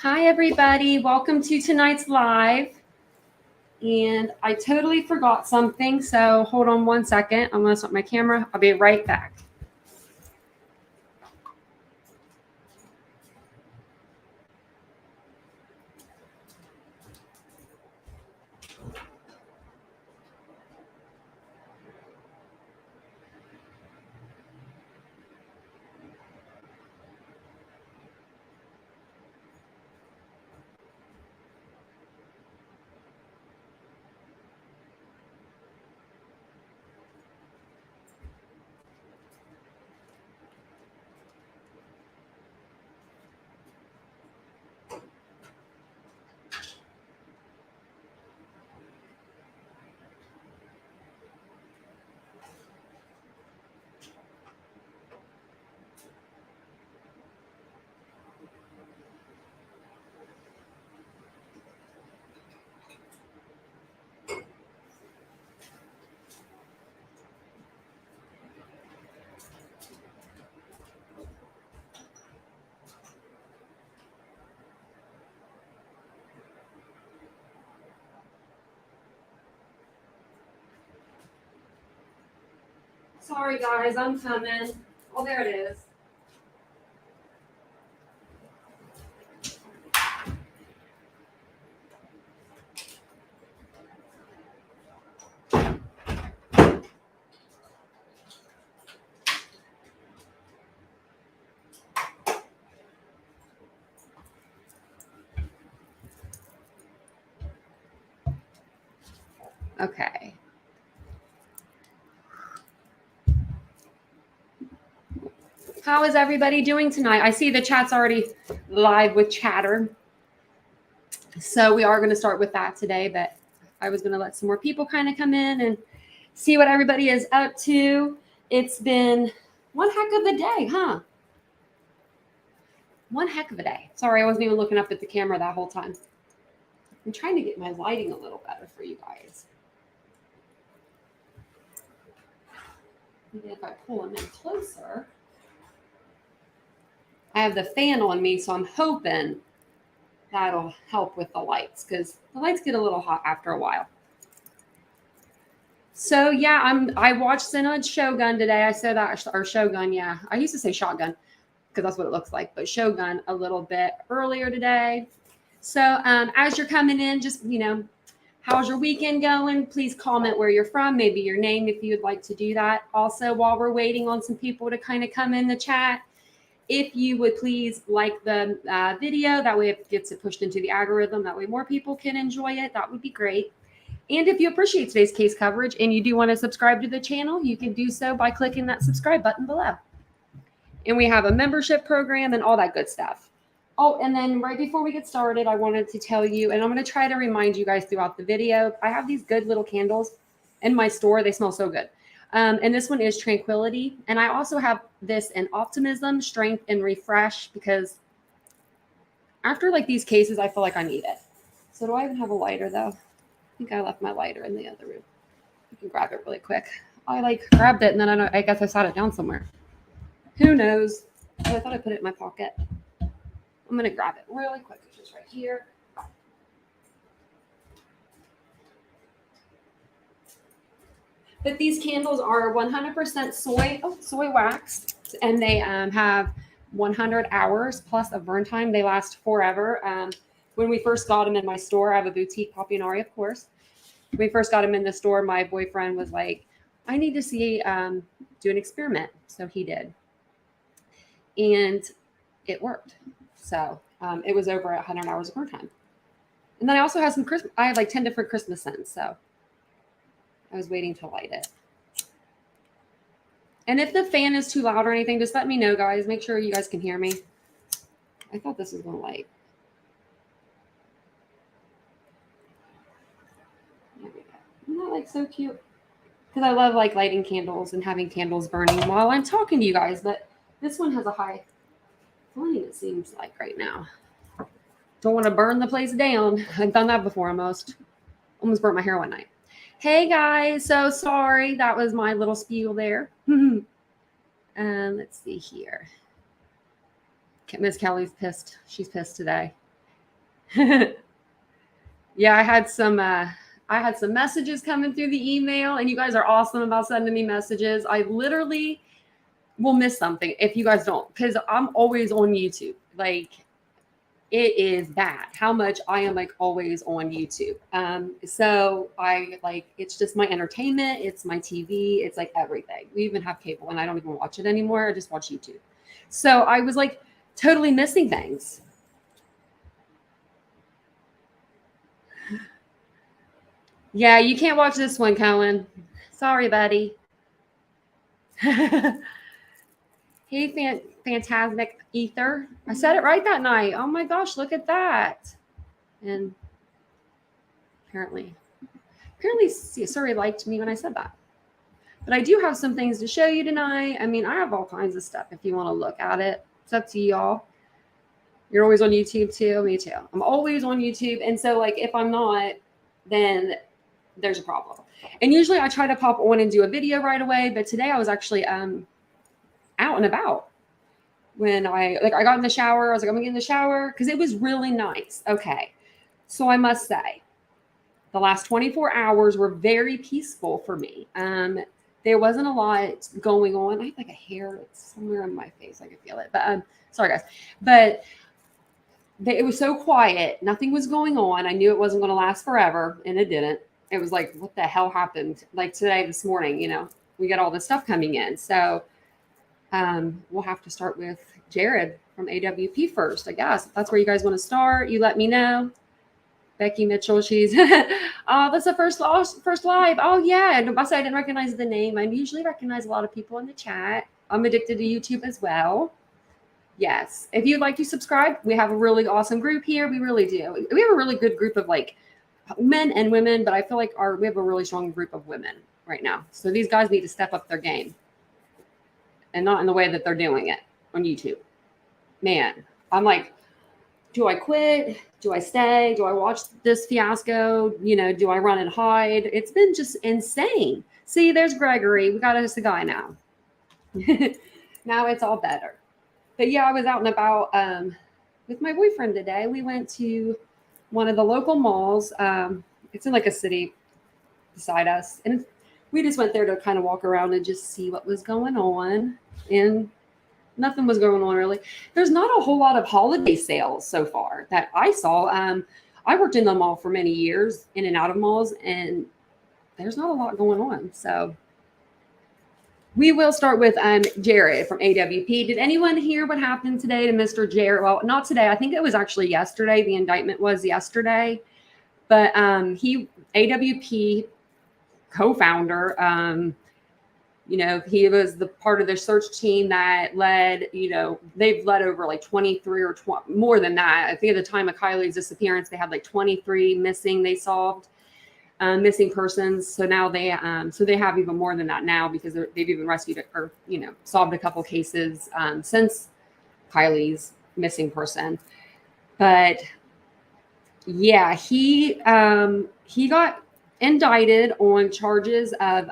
Hi, everybody. Welcome to tonight's live. And I totally forgot something, so hold on one second. I'm going to stop my camera. I'll be right back. Sorry, guys. I'm coming. Oh, there it is. Okay. How is everybody doing tonight? I see the chat's already live with chatter. So we are going to start with that today, but I was going to let some more people kind of come in and see what everybody is up to. It's been one heck of a day, huh? One heck of a day. Sorry, I wasn't even looking up at the camera that whole time. I'm trying to get my lighting a little better for you guys. Maybe if I pull them in closer. I have the fan on me, so I'm hoping that'll help with the lights because the lights get a little hot after a while. So yeah, I watched Synod's Shogun today. I said that, or Shogun, yeah. I used to say shotgun because that's what it looks like, but Shogun a little bit earlier today. So as you're coming in, just, how's your weekend going? Please comment where you're from, maybe your name if you'd like to do that. Also, while we're waiting on some people to kind of come in the chat, if you would please like the video, that way it gets it pushed into the algorithm. That way more people can enjoy it. That would be great. And if you appreciate today's case coverage and you do want to subscribe to the channel, you can do so by clicking that subscribe button below. And we have a membership program and all that good stuff. Oh, and then right before we get started, I wanted to tell you, and I'm going to try to remind you guys throughout the video, I have these good little candles in my store. They smell so good. And this one is Tranquility. And I also have this in Optimism, Strength, and Refresh because after like these cases, I feel like I need it. So do I even have a lighter though? I think I left my lighter in the other room. I can grab it really quick. I like grabbed it and then I guess I sat it down somewhere. Who knows? Oh, I thought I put it in my pocket. I'm going to grab it really quick. It's just right here. But these candles are 100% soy wax, and they have 100 hours plus of burn time. They last forever. When we first got them in my store, I have a boutique, Papianari, of course. When we first got them in the store, my boyfriend was like, I need to see, do an experiment. So he did. And it worked. So it was over 100 hours of burn time. And then I also have I have like 10 different Christmas scents. So I was waiting to light it. And if the fan is too loud or anything, just let me know, guys. Make sure you guys can hear me. I thought this was going to light. There we go. Isn't that like so cute? Because I love like lighting candles and having candles burning while I'm talking to you guys. But this one has a high flame, it seems like right now. Don't want to burn the place down. I've done that before almost. Almost burnt my hair one night. Hey guys, so sorry. That was my little spiel there. Let's see here. Miss Kelly's pissed. She's pissed today. Yeah, I had some messages coming through the email, and you guys are awesome about sending me messages. I literally will miss something if you guys don't, because I'm always on YouTube. Like, it is bad how much I am like always on YouTube. So I like, it's just my entertainment, it's my TV, it's like everything. We even have cable and I don't even watch it anymore. I just watch YouTube. So I was like totally missing things. Yeah, you can't watch this one, Cohen. Sorry, buddy. Hey, Phantasmic Ether. I said it right that night. Oh my gosh, look at that. And apparently Suri liked me when I said that. But I do have some things to show you tonight. I mean, I have all kinds of stuff if you want to look at it. It's up to y'all. You're always on YouTube too. Me too. I'm always on YouTube. And so like if I'm not, then there's a problem. And usually I try to pop on and do a video right away. But today I was actually out and about. When I got in the shower, I was like, I'm gonna get in the shower because it was really nice. Okay. So I must say, the last 24 hours were very peaceful for me. There wasn't a lot going on. I have like a hair somewhere in my face. I can feel it. But sorry guys. But it was so quiet. Nothing was going on. I knew it wasn't going to last forever, and it didn't. It was like, what the hell happened? Like today, this morning, you know, we got all this stuff coming in. So we'll have to start with Jared from AWP first, I guess. If that's where you guys want to start, you let me know. Becky Mitchell, she's oh, that's the first live. Oh yeah, and I said I didn't recognize the name. I usually recognize a lot of people in the chat. I'm addicted to YouTube as well. Yes, if you'd like to subscribe, we have a really awesome group here. We really do. We have a really good group of like men and women, but I feel like we have a really strong group of women right now. So these guys need to step up their game, and not in the way that they're doing it on YouTube. Man, I'm like, do I quit? Do I stay? Do I watch this fiasco? You know, do I run and hide? It's been just insane. See, there's Gregory. We got us a guy now. Now it's all better. But yeah, I was out and about with my boyfriend today. We went to one of the local malls. It's in like a city beside us. And we just went there to kind of walk around and just see what was going on. And nothing was going on really. There's not a whole lot of holiday sales so far that I saw. I worked in the mall for many years, in and out of malls, and there's not a lot going on. So we will start with Jared from AWP. Did anyone hear what happened today to Mr. Jared? Well, not today. I think it was actually yesterday. The indictment was yesterday. But AWP co-founder, you know, he was the part of the search team that led, you know, they've led over like 23 or more than that. I think at the time of Kylie's disappearance, they had like 23 missing they solved, missing persons. So now they have even more than that now because they've even rescued or, you know, solved a couple cases since Kylie's missing person. But yeah, he got indicted on charges of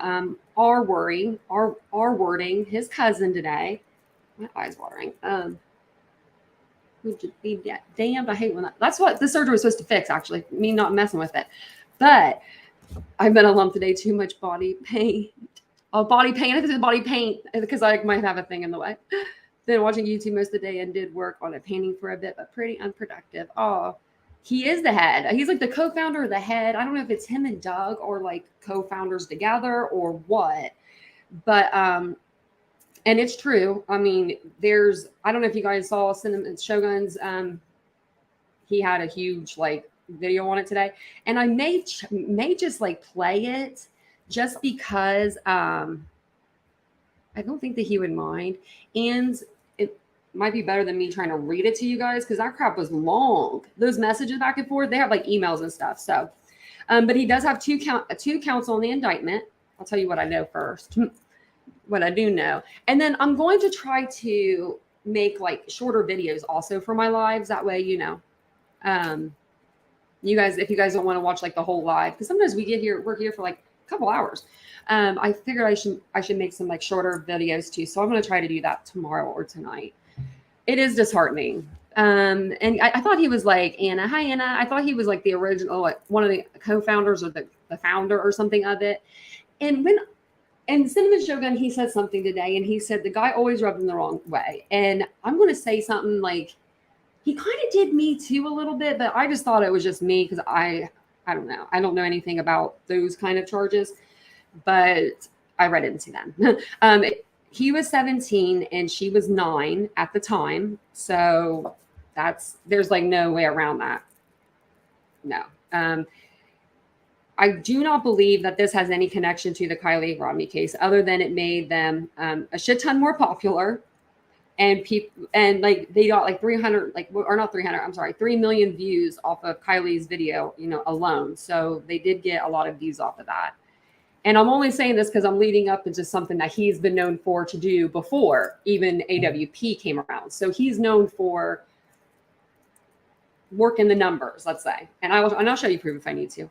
R-wording his cousin today. My eyes watering. Would you be damned? I hate when that's what the surgery was supposed to fix, actually. Me not messing with it. But I've been a lump today, too much body paint. Oh, body paint. I think it's body paint because I might have a thing in the way. Been watching YouTube most of the day and did work on a painting for a bit, but pretty unproductive. Oh, he is the head. He's like the co-founder of the head. I don't know if it's him and Doug or like co-founders together or what, but and it's true. I mean, I don't know if you guys saw Cinnamon Shogun's. He had a huge like video on it today, and I may just like play it just because I don't think that he would mind, and it might be better than me trying to read it to you guys because that crap was long. Those messages back and forth, they have like emails and stuff. So, but he does have two counts on the indictment. I'll tell you what I know first, what I do know, and then I'm going to try to make like shorter videos also for my lives. That way, you know, you guys, if you guys don't want to watch like the whole live, because sometimes we're here for like a couple hours. I figured I should make some like shorter videos too. So I'm going to try to do that tomorrow or tonight. It is disheartening. And I thought he was like Anna. Hi, Anna. I thought he was like the original, like one of the co-founders or the founder or something of it. And Cinnamon Shogun, he said something today, and he said the guy always rubbed him the wrong way. And I'm going to say something like, he kind of did me too a little bit, but I just thought it was just me because I don't know. I don't know anything about those kind of charges, but I read into them. He was 17 and she was 9 at the time. So there's like no way around that. No. I do not believe that this has any connection to the Kylie Rodney case other than it made them a shit ton more popular. And people, and like they got like 300, like, or not 300, I'm sorry, 3 million views off of Kylie's video, alone. So they did get a lot of views off of that. And I'm only saying this because I'm leading up into something that he's been known for to do before even AWP came around. So he's known for working the numbers, let's say. And I'll show you proof if I need to.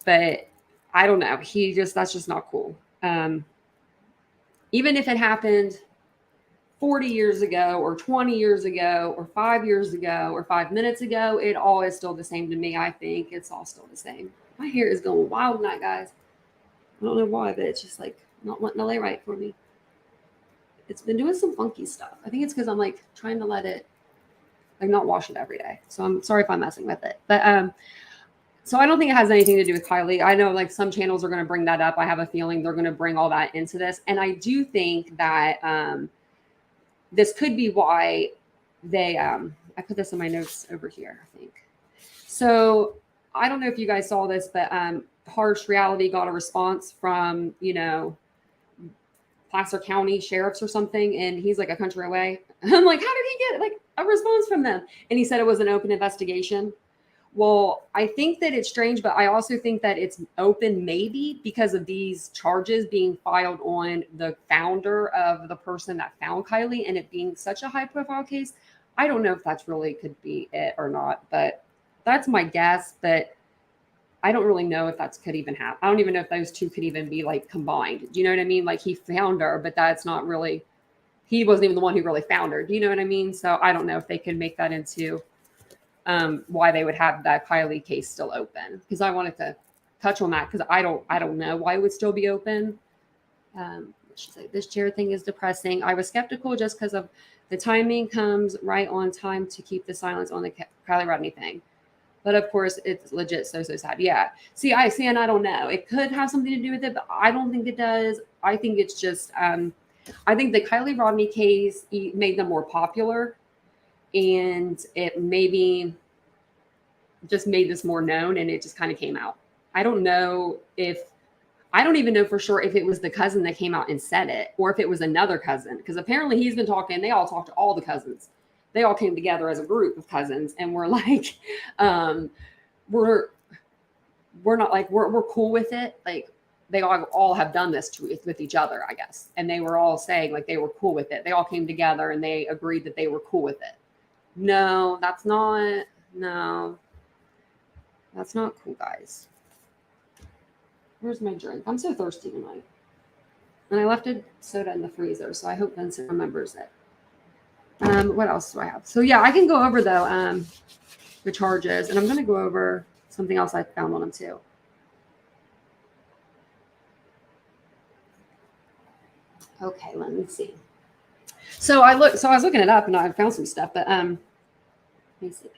But I don't know. That's just not cool. Even if it happened 40 years ago or 20 years ago or 5 years ago or 5 minutes ago, it all is still the same to me. I think it's all still the same. My hair is going wild tonight, guys. I don't know why, but it's just like not wanting to lay right for me. It's been doing some funky stuff. I think it's because I'm like trying to let it, like, not wash it every day. So I'm sorry if I'm messing with it. But so I don't think it has anything to do with Kylie. I know like some channels are going to bring that up. I have a feeling they're going to bring all that into this. And I do think that this could be why they, I put this in my notes over here, I think. So I don't know if you guys saw this, but Harsh Reality got a response from, Placer County sheriffs or something. And he's like a country away. I'm like, how did he get like a response from them? And he said it was an open investigation. Well, I think that it's strange, but I also think that it's open maybe because of these charges being filed on the founder of the person that found Kylie and it being such a high profile case. I don't know if that's really could be it or not, but that's my guess. But I don't really know if that could even happen. I don't even know if those two could even be like combined. Do you know what I mean? Like he found her, but that's not really, he wasn't even the one who really found her. Do you know what I mean? So I don't know if they could make that into why they would have that Kylie case still open, because I wanted to touch on that because I don't know why it would still be open. She's like, this chair thing is depressing. I was skeptical just because of the timing comes right on time to keep the silence on the Kylie Rodney thing. But of course, it's legit so sad. Yeah. See, and I don't know. It could have something to do with it, but I don't think it does. I think it's just, I think the Kylie Rodney case made them more popular. And it maybe just made this more known and it just kind of came out. I don't even know for sure if it was the cousin that came out and said it or if it was another cousin, because apparently he's been talking, they all talked to all the cousins. They all came together as a group of cousins and we're like, we're not like, we're cool with it. Like they all have done this with each other, I guess. And they were all saying like they were cool with it. They all came together and they agreed that they were cool with it. No, that's not cool, guys. Where's my drink? I'm so thirsty tonight. And I left a soda in the freezer, so I hope Vincent remembers it. What else do I have? So yeah, I can go over though the charges, and I'm going to go over something else I found on them too. Okay, let me see. So I was looking it up and I found some stuff, but let me see.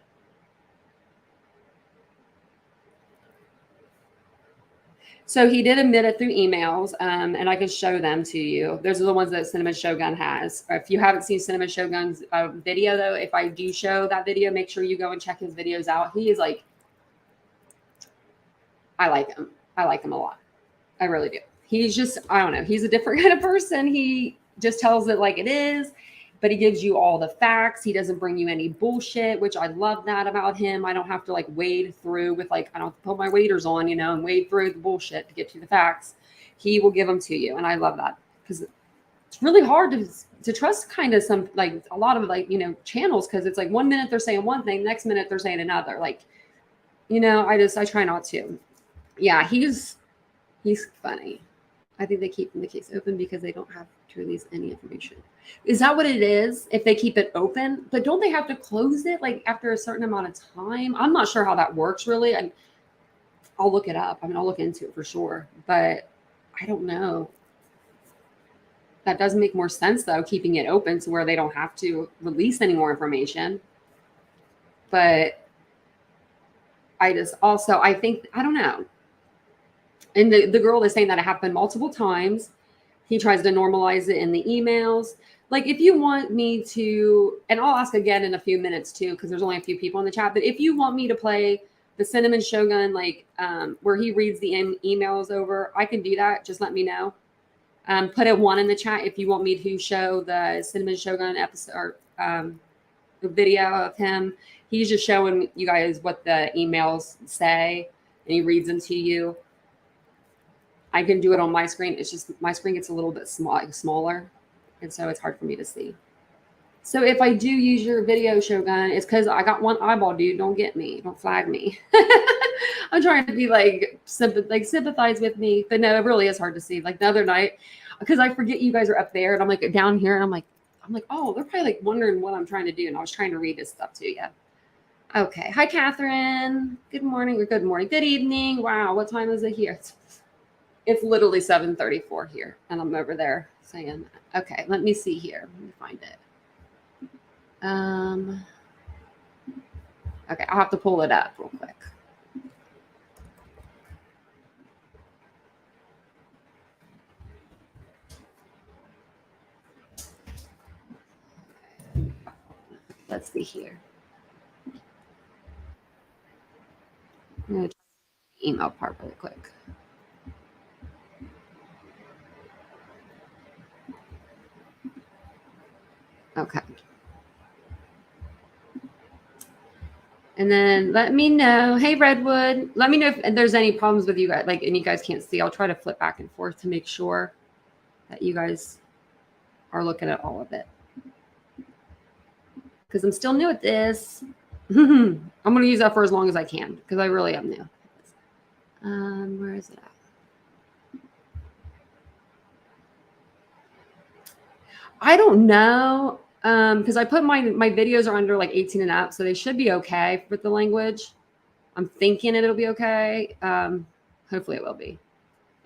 So he did admit it through emails, and I can show them to you. Those are the ones that Cinnamon Shogun has. If you haven't seen Cinnamon Shogun's video, though, if I do show that video, make sure you go and check his videos out. He is like, I like him. I like him a lot. I really do. He's just, I don't know. He's a different kind of person. He just tells it like it is, but he gives you all the facts. He doesn't bring you any bullshit, which I love that about him. I don't have to like wade through with like, I don't put my waders on, and wade through the bullshit to get to the facts. He will give them to you. And I love that because it's really hard to trust kind of some, like a lot of like, channels. Cause it's like 1 minute they're saying one thing, next minute they're saying another. Like, I try not to. Yeah, he's funny. I think they keep the case open because they don't have to release any information. Is that what it is? If they keep it open, but don't they have to close it like after a certain amount of time? I'm not sure how that works really. I'll look it up. I mean, I'll look into it for sure, but I don't know. That does make more sense though, keeping it open to where they don't have to release any more information. But I think, I don't know. And the girl is saying that it happened multiple times. He tries to normalize it in the emails. Like if you want me to, and I'll ask again in a few minutes too, because there's only a few people in the chat, but if you want me to play the Cinnamon Shogun, like where he reads the emails over, I can do that. Just let me know. Put a 1 in the chat if you want me to show the Cinnamon Shogun episode or the video of him. He's just showing you guys what the emails say, and he reads them to you. I can do it on my screen. It's just my screen gets a little bit smaller, and so it's hard for me to see. So if I do use your video, Shogun, it's because I got one eyeball, dude. Don't get me. Don't flag me. I'm trying to be like sympathize with me, but no, it really is hard to see. Like the other night, because I forget you guys are up there, and I'm like down here, and I'm like, oh, they're probably like wondering what I'm trying to do, and I was trying to read this stuff to you. Okay. Hi, Catherine. Good morning or good morning. Good evening. Wow. What time is it here? It's literally 7:34 here, and I'm over there saying, okay, let me see here. Let me find it. Okay, I'll have to pull it up real quick. Let's see here. I'm going to try the email part really quick. Okay. And then let me know. Hey, Redwood. Let me know if there's any problems with you guys. Like, and you guys can't see. I'll try to flip back and forth to make sure that you guys are looking at all of it. Because I'm still new at this. I'm going to use that for as long as I can because I really am new. Where is it at? I don't know. Because I put my videos are under like 18 and up, so they should be okay with the language. I'm thinking it'll be okay. Hopefully it will be.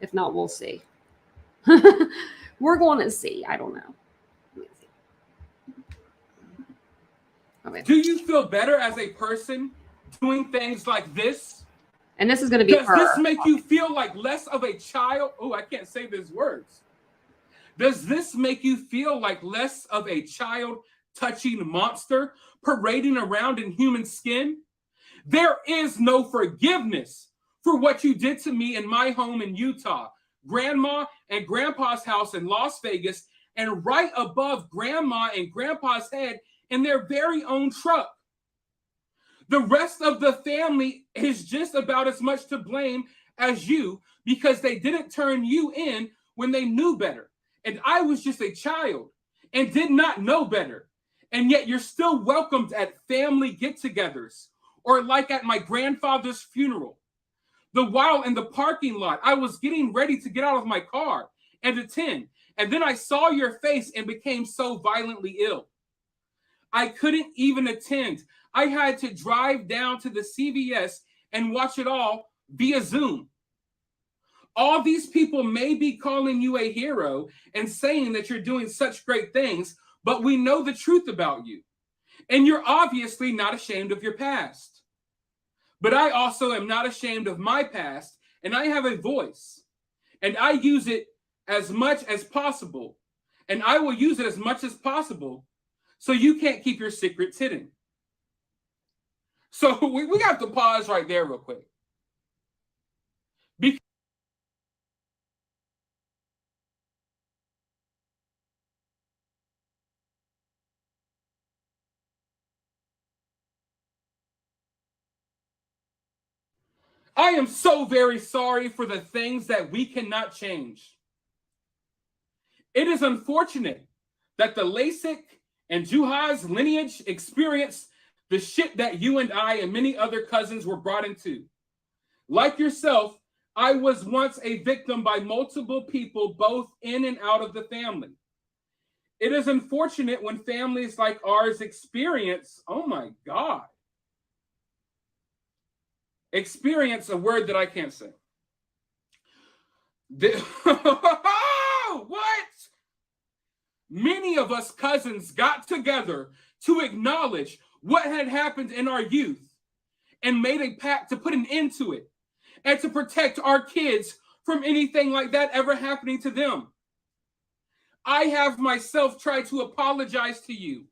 If not, we'll see. We're going to see. I don't know. Let me see. Okay. Do you feel better as a person doing things like this? And this is going to be Does this make you feel like less of a child? Oh, I can't say these words. Does this make you feel like less of a child-touching monster parading around in human skin? There is no forgiveness for what you did to me in my home in Utah, Grandma and Grandpa's house in Las Vegas, and right above Grandma and Grandpa's head in their very own truck. The rest of the family is just about as much to blame as you because they didn't turn you in when they knew better. And I was just a child and did not know better. And yet you're still welcomed at family get-togethers or like at my grandfather's funeral. While in the parking lot, I was getting ready to get out of my car and attend. And then I saw your face and became so violently ill. I couldn't even attend. I had to drive down to the CVS and watch it all via Zoom. All these people may be calling you a hero and saying that you're doing such great things, but we know the truth about you. And you're obviously not ashamed of your past. But I also am not ashamed of my past, and I have a voice. And I use it as much as possible. And I will use it as much as possible so you can't keep your secrets hidden. So we have to pause right there real quick. Because I am so very sorry for the things that we cannot change. It is unfortunate that the Lasik and Juha's lineage experienced the shit that you and I and many other cousins were brought into. Like yourself, I was once a victim by multiple people, both in and out of the family. It is unfortunate when families like ours experience, oh my God, experience a word that I can't say. What? Many of us cousins got together to acknowledge what had happened in our youth and made a pact to put an end to it and to protect our kids from anything like that ever happening to them. I have myself tried to apologize to you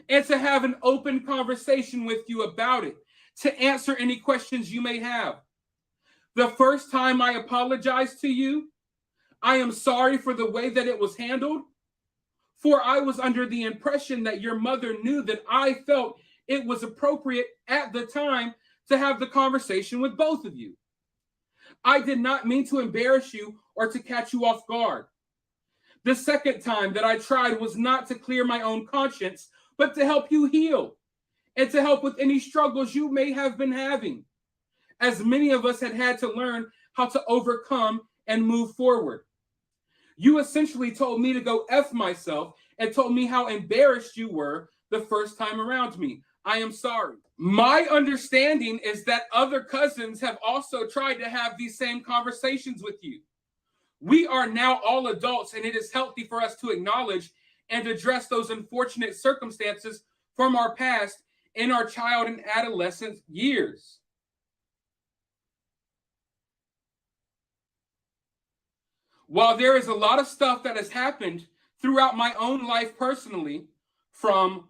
and to have an open conversation with you about it, to answer any questions you may have. The first time I apologized to you, I am sorry for the way that it was handled, for I was under the impression that your mother knew that I felt it was appropriate at the time to have the conversation with both of you. I did not mean to embarrass you or to catch you off guard. The second time that I tried was not to clear my own conscience, but to help you heal and to help with any struggles you may have been having, as many of us had to learn how to overcome and move forward. You essentially told me to go F myself and told me how embarrassed you were the first time around me. I am sorry. My understanding is that other cousins have also tried to have these same conversations with you. We are now all adults, and it is healthy for us to acknowledge and address those unfortunate circumstances from our past in our child and adolescent years. While there is a lot of stuff that has happened throughout my own life personally, from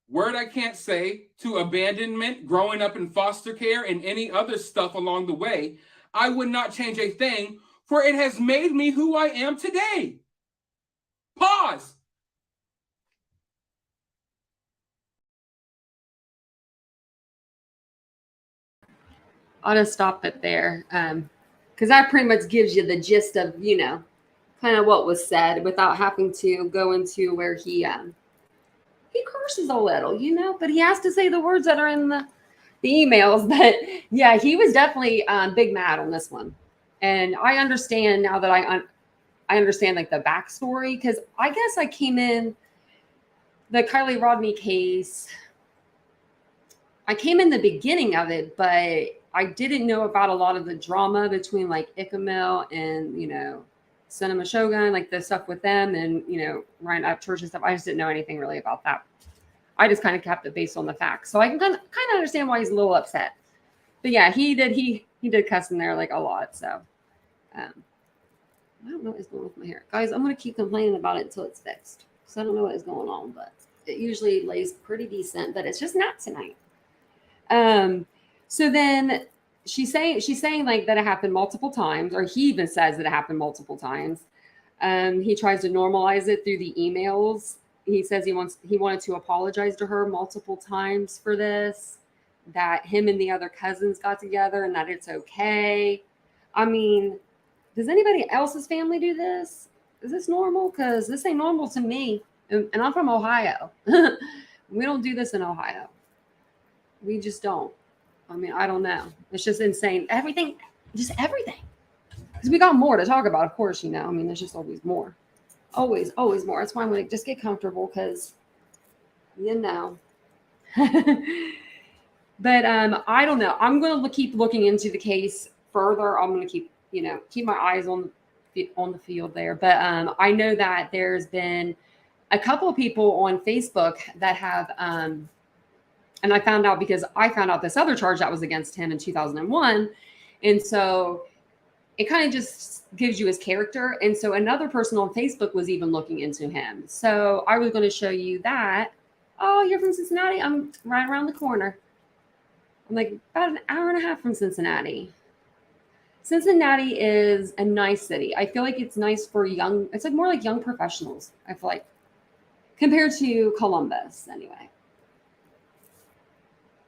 word I can't say to abandonment, growing up in foster care, and any other stuff along the way, I would not change a thing, for it has made me who I am today. Pause. I'll just stop it there. Because that pretty much gives you the gist of, kind of what was said without having to go into where he curses a little, but he has to say the words that are in the emails. But yeah, he was definitely big mad on this one. And I understand now that I understand like the backstory, because I guess I came in the Kylie Rodney case. I came in the beginning of it, but I didn't know about a lot of the drama between like Ichamel and, Cinema Shogun, like the stuff with them and, Ryan Upchurch and stuff. I just didn't know anything really about that. I just kind of kept it based on the facts. So I can kind of understand why he's a little upset. But yeah, he did cuss in there like a lot. So I don't know what is going on with my hair. Guys, I'm going to keep complaining about it until it's fixed. Because I don't know what is going on, but it usually lays pretty decent, but it's just not tonight. So then she's saying like that it happened multiple times, or he even says that it happened multiple times. He tries to normalize it through the emails. He says he wanted to apologize to her multiple times for this, that him and the other cousins got together and that it's okay. I mean, does anybody else's family do this? Is this normal? Because this ain't normal to me. And I'm from Ohio. We don't do this in Ohio. We just don't. I mean, I don't know. It's just insane. Everything. Because we got more to talk about, of course, I mean, there's just always more. Always more. That's why I'm going to just get comfortable because, But I don't know. I'm going to keep looking into the case further. I'm going to keep my eyes on the field there. But I know that there's been a couple of people on Facebook that have, and I found out because I found out this other charge that was against him in 2001. And so it kind of just gives you his character. And so another person on Facebook was even looking into him. So I was going to show you that. Oh, you're from Cincinnati? I'm right around the corner. I'm like about an hour and a half from Cincinnati. Cincinnati is a nice city. I feel like it's nice for it's like more like young professionals, I feel like, compared to Columbus anyway.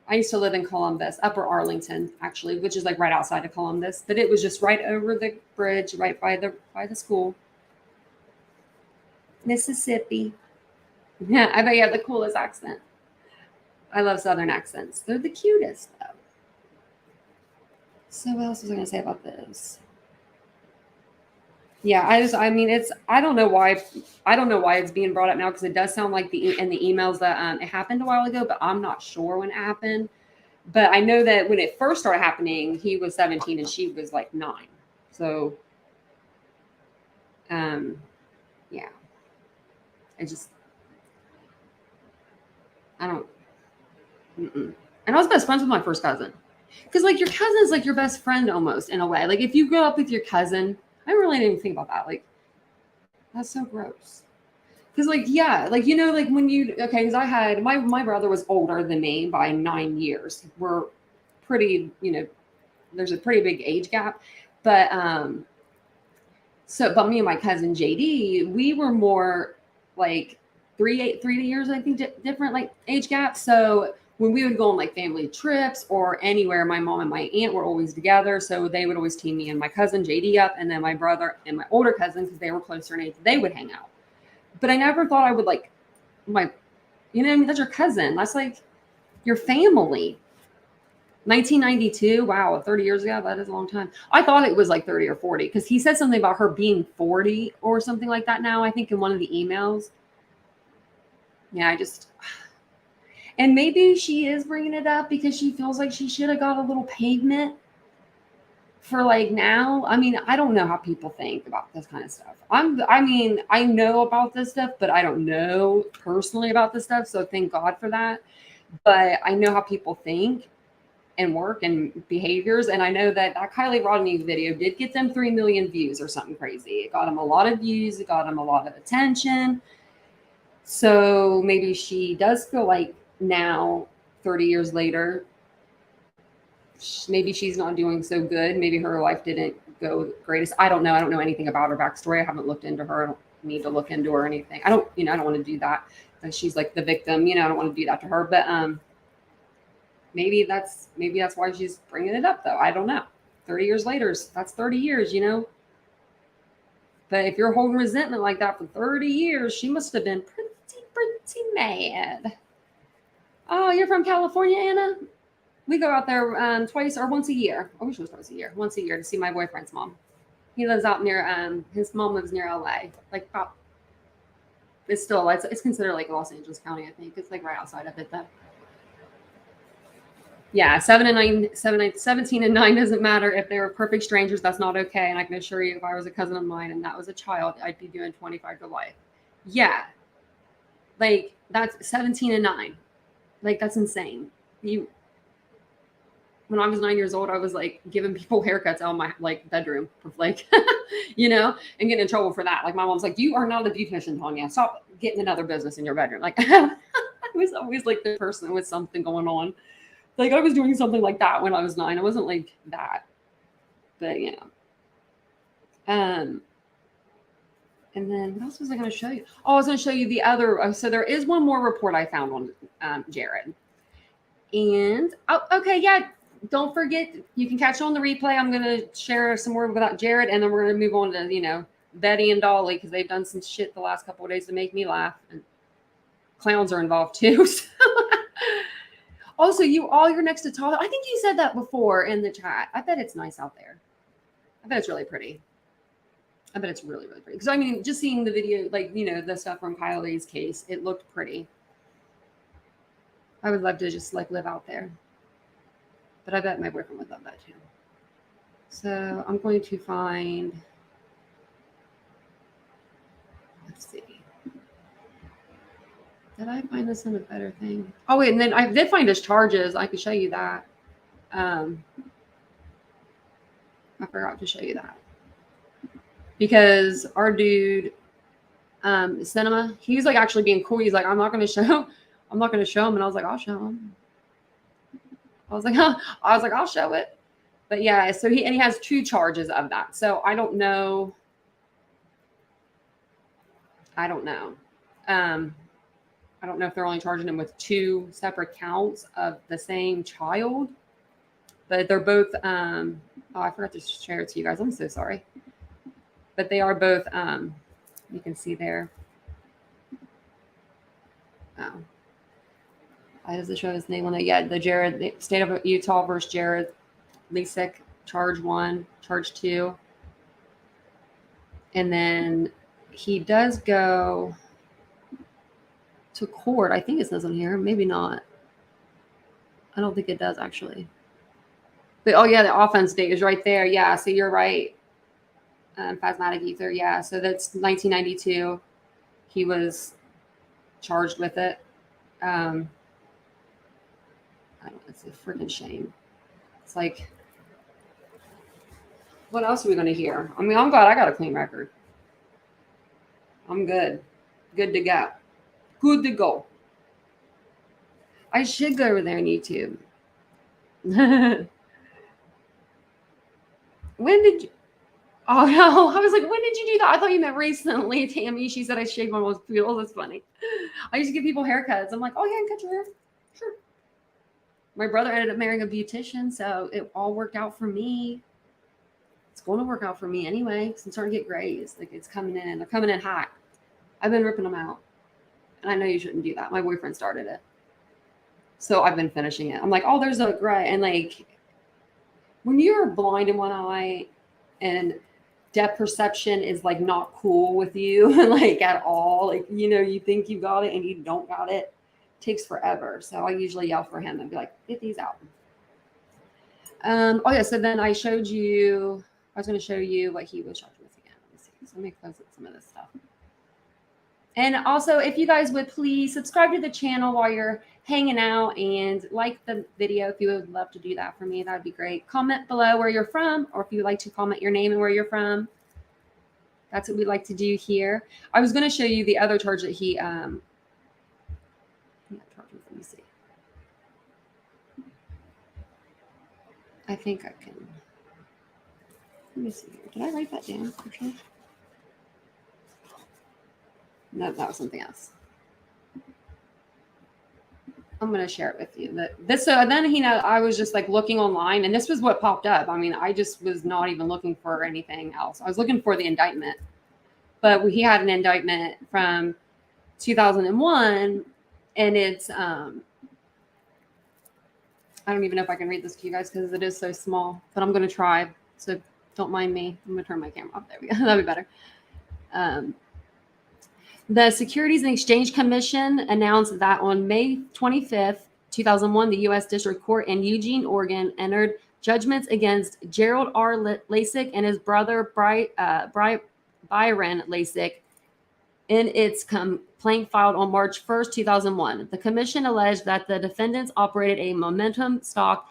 I used to live in Columbus, Upper Arlington, actually, which is like right outside of Columbus, but it was just right over the bridge, right by the school. Mississippi. Yeah, I bet you have the coolest accent. I love Southern accents. They're the cutest, though. So what else was I going to say about this? Yeah, I don't know why it's being brought up now, because it does sound like in the emails that it happened a while ago, but I'm not sure when it happened. But I know that when it first started happening, he was 17 and she was like 9. So, yeah, I don't. Mm-mm. And I was best friends with my first cousin, because like your cousin is like your best friend almost in a way. Like if you grow up with your cousin, I really didn't even think about that. Like that's so gross. Because like yeah, like like when because I had my brother was older than me by 9 years. We're pretty there's a pretty big age gap, but but me and my cousin JD, we were more like 3 years, I think, different like age gap. So when we would go on like family trips or anywhere, my mom and my aunt were always together. So they would always team me and my cousin JD up, and then my brother and my older cousin, because they were closer in age, they would hang out. But I never thought I would like that's your cousin. That's like your family. 1992. Wow, 30 years ago. That is a long time. I thought it was like 30 or 40, because he said something about her being 40 or something like that now, I think, in one of the emails. Yeah, and maybe she is bringing it up because she feels like she should have got a little payment for like now. I mean, I don't know how people think about this kind of stuff. I know about this stuff, but I don't know personally about this stuff. So thank God for that. But I know how people think and work and behaviors. And I know that Kylie Rodney video did get them 3 million views or something crazy. It got him a lot of views. It got him a lot of attention. So maybe she does feel like now, 30 years later, maybe she's not doing so good. Maybe her life didn't go the greatest. I don't know. I don't know anything about her backstory. I haven't looked into her. I don't need to look into her or anything. I don't want to do that. She's like the victim, I don't want to do that to her. But maybe that's why she's bringing it up, though. I don't know. 30 years later, that's 30 years, But if you're holding resentment like that for 30 years, she must have been pretty mad. Oh, you're from California, Anna? We go out there twice or once a year. I wish it was twice a year. Once a year to see my boyfriend's mom. He lives out near, his mom lives near LA. Like, it's considered like Los Angeles County, I think. It's like right outside of it, though. Yeah, 17 and 9 doesn't matter. If they were perfect strangers, that's not okay. And I can assure you, if I was a cousin of mine and that was a child, I'd be doing 25 to life. Yeah. Like, that's 17 and 9. Like, that's insane. When I was 9 years old, I was like giving people haircuts out of my like bedroom, like, and getting in trouble for that. Like my mom's like, "You are not a beautician, Tanya. Stop getting another business in your bedroom." Like, I was always like the person with something going on. Like I was doing something like that when I was 9. I wasn't like that, but And then what else was I going to show you? Oh, I was going to show you the other. So there is one more report I found on Jared. And okay, yeah. Don't forget, you can catch on the replay. I'm going to share some more about Jared, and then we're going to move on to, Betty and Dolly, because they've done some shit the last couple of days to make me laugh. And clowns are involved too. So. Also, you're next to Tahoe. I think you said that before in the chat. I bet it's nice out there. I bet it's really pretty. I bet it's really, really pretty. Because, I mean, just seeing the video, like, the stuff from Kylie's case, it looked pretty. I would love to just, like, live out there. But I bet my boyfriend would love that too. So I'm going to find, let's see. Did I find this in a better thing? Oh, wait, and then I did find his charges. I could show you that. I forgot to show you that. Because our dude, Cinema, he's like actually being cool. He's like, I'm not going to show him. And I was like, I'll show him. I was like, I'll show it. But yeah, so he has 2 charges of that. So I don't know. I don't know if they're only charging him with 2 separate counts of the same child. But they're both, I forgot to share it to you guys. I'm so sorry. But they are both, you can see there. Oh. Why does it show his name on it? Yeah, the state of Utah versus Jared Lisek charge 1, charge 2. And then he does go to court. I think it says on here. Maybe not. I don't think it does actually. But oh yeah, the offense date is right there. Yeah, so you're right. Phasmatic ether. Yeah, so that's 1992. He was charged with it. It's a freaking shame. It's like, what else are we going to hear? I mean, I'm glad I got a clean record. I'm good. Good to go. Good to go. I should go over there on YouTube. When did you? Oh no, I was like, when did you do that? I thought you meant recently, Tammy. She said I shaved my most beautiful. That's funny. I used to give people haircuts. I'm like, oh yeah, I can cut your hair. Sure. My brother ended up marrying a beautician, so it all worked out for me. It's going to work out for me anyway, because I'm starting to get grays. Like it's coming in. They're coming in hot. I've been ripping them out. And I know you shouldn't do that. My boyfriend started it. So I've been finishing it. I'm like, oh, there's a gray. And like, when you're blind in one eye and depth perception is like not cool with you, like at all, like, you know, you think you got it and you don't got it. It takes forever. So I usually yell for him and be like, get these out. Oh yeah, so then I was going to show you what he was charged with again. Let me see. So let me close up some of this stuff. And also, if you guys would please subscribe to the channel while you're hanging out and like the video, if you would love to do that for me, that would be great. Comment below where you're from, or if you would like to comment your name and where you're from. That's what we like to do here. I was going to show you the other charge that he, let me see. I think I can. Let me see here. Did I write that down? Okay. No, that was something else. I'm going to share it with you. Then I was just like looking online, and this was what popped up. I mean, I just was not even looking for anything else. I was looking for the indictment, but he had an indictment from 2001, and it's I don't even know if I can read this to you guys because it is so small, but I'm going to try. So don't mind me. I'm going to turn my camera off. There we go. That'll be better. The Securities and Exchange Commission announced that on May 25th, 2001, the U.S. District Court in Eugene, Oregon, entered judgments against Gerald R. Lasik and his brother Byron Lasik in its complaint filed on March 1st, 2001. The commission alleged that the defendants operated a momentum stock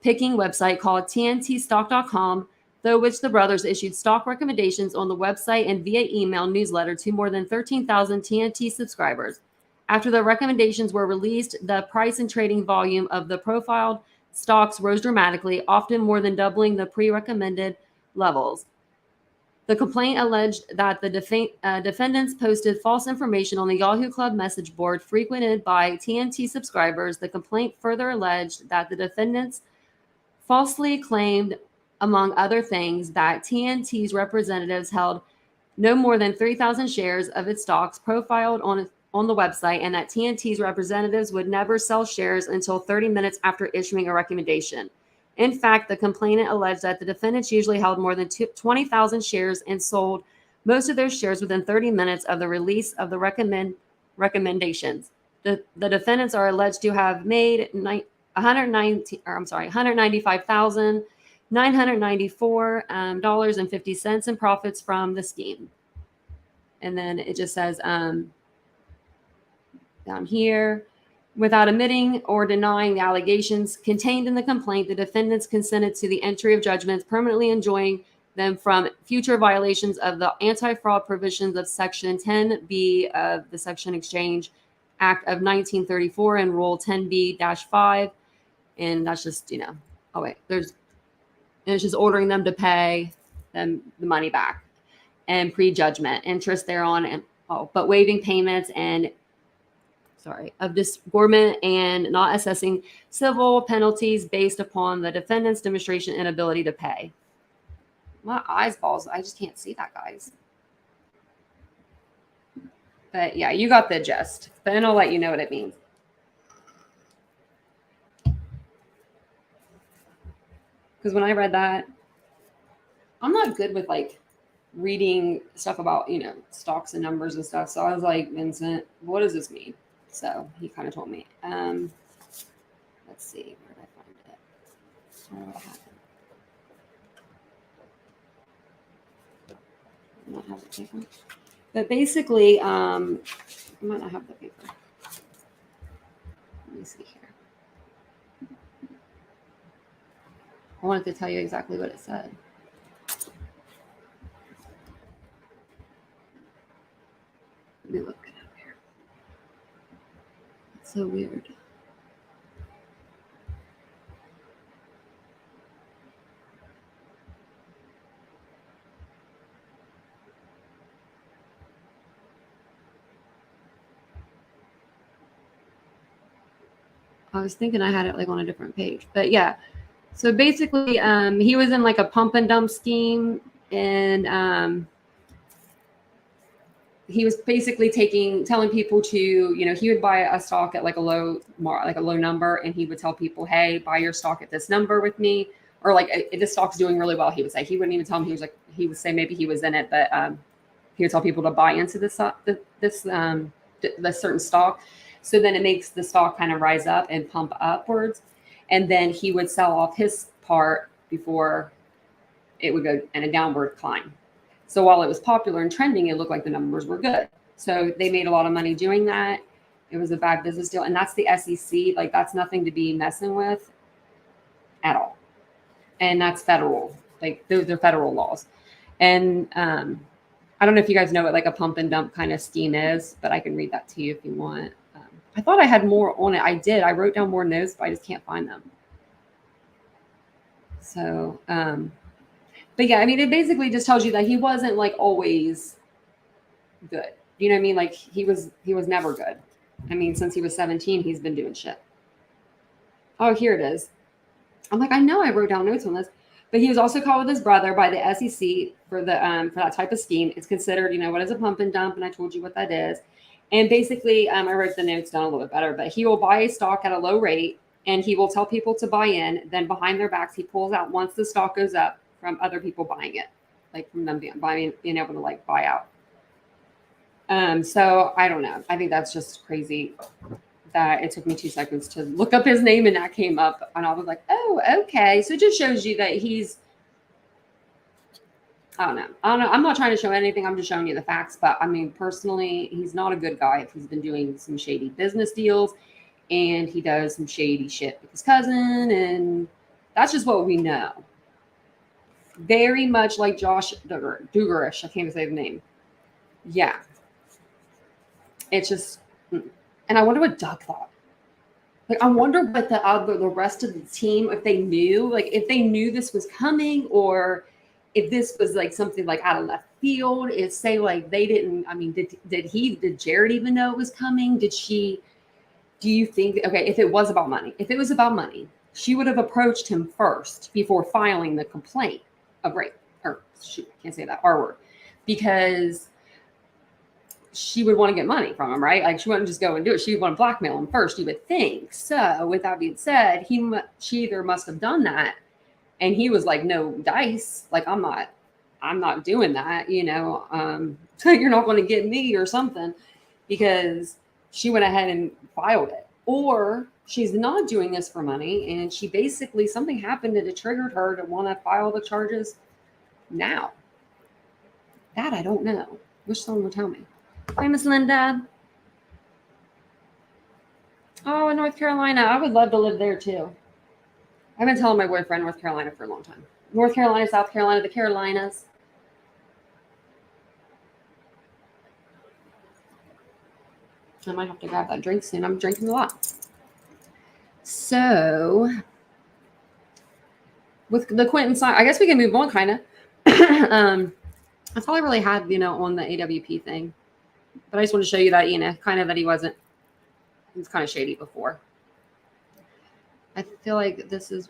picking website called TNTstock.com, through which the brothers issued stock recommendations on the website and via email newsletter to more than 13,000 TNT subscribers. After the recommendations were released, the price and trading volume of the profiled stocks rose dramatically, often more than doubling the pre-recommended levels. The complaint alleged that the defendants posted false information on the Yahoo Club message board frequented by TNT subscribers. The complaint further alleged that the defendants falsely claimed, among other things, that TNT's representatives held no more than 3,000 shares of its stocks profiled on the website, and that TNT's representatives would never sell shares until 30 minutes after issuing a recommendation. In fact, the complainant alleged that the defendants usually held more than 20,000 shares and sold most of their shares within 30 minutes of the release of the recommendations. The defendants are alleged to have made $195,994.50 in profits from the scheme. And then it just says down here, without admitting or denying the allegations contained in the complaint, the defendants consented to the entry of judgments permanently enjoining them from future violations of the anti-fraud provisions of Section 10B of the Section Exchange Act of 1934 and Rule 10B-5. And that's just, it's just ordering them to pay them the money back and prejudgment interest thereon, but waiving payments of disgorgement and not assessing civil penalties based upon the defendant's demonstration inability to pay. My eyeballs, I just can't see that, guys. But yeah, you got the gist. But then I'll let you know what it means. Because when I read that, I'm not good with like reading stuff about, you know, stocks and numbers and stuff. So I was like, Vincent, what does this mean? So he kind of told me. Let's see, where did I find it? I don't know what happened. I might have the paper. But basically, I might not have the paper. Let me see here. I wanted to tell you exactly what it said. Let me look it up here. It's so weird. I was thinking I had it like on a different page, but yeah. So basically, he was in like a pump and dump scheme, and he was basically telling people to, you know, he would buy a stock at like a low number, and he would tell people, hey, buy your stock at this number with me, or like if this stock's doing really well, he would say. He wouldn't even tell him. He would say maybe he was in it, but he would tell people to buy into this certain stock. So then it makes the stock kind of rise up and pump upwards. And then he would sell off his part before it would go in a downward climb. So while it was popular and trending, it looked like the numbers were good. So they made a lot of money doing that. It was a bad business deal. And that's the SEC. Like, that's nothing to be messing with at all. And that's federal. Like, those are federal laws. And I don't know if you guys know what like a pump and dump kind of scheme is, but I can read that to you if you want. I thought I had more on it. I did. I wrote down more notes, but I just can't find them. So, but yeah, I mean, it basically just tells you that he wasn't like always good. You know what I mean? Like he was never good. I mean, since he was 17, he's been doing shit. Oh, here it is. I'm like, I know I wrote down notes on this, but he was also caught with his brother by the SEC for that type of scheme. It's considered, you know, what is a pump and dump? And I told you what that is. And basically, I wrote the notes down a little bit better, but he will buy a stock at a low rate and he will tell people to buy in. Then behind their backs, he pulls out once the stock goes up from other people buying it, like from them being able to like buy out. So I don't know. I think that's just crazy that it took me 2 seconds to look up his name and that came up. And I was like, oh, okay. So it just shows you that I don't know. I'm not trying to show anything. I'm just showing you the facts. But I mean, personally, he's not a good guy if he's been doing some shady business deals and he does some shady shit with his cousin. And that's just what we know. Very much like Josh Dugarish. I can't even say the name. Yeah. It's just, and I wonder what Doug thought. Like, I wonder what the rest of the team, if they knew this was coming, or if this was like something like out of left field. If say like they didn't, I mean, did Jared even know it was coming? Do you think, okay, if it was about money, she would have approached him first before filing the complaint of rape, or shoot, I can't say that R word, because she would want to get money from him, right? Like she wouldn't just go and do it. She would want to blackmail him first, you would think. So with that being said, she either must have done that. And he was like, no dice. Like, I'm not doing that, you know, you're not going to get me or something, because she went ahead and filed it. Or she's not doing this for money. And she basically, something happened that it triggered her to want to file the charges now. That I don't know. Wish someone would tell me. Hi, Miss Linda. Oh, in North Carolina. I would love to live there too. I've been telling my boyfriend North Carolina for a long time. North Carolina, South Carolina, the Carolinas. I might have to grab that drink soon. I'm drinking a lot. So, with the Quintons, I guess we can move on, kind of. That's all I really had, you know, on the AWP thing. But I just want to show you that, you know, kind of that he was kind of shady before. I feel like this is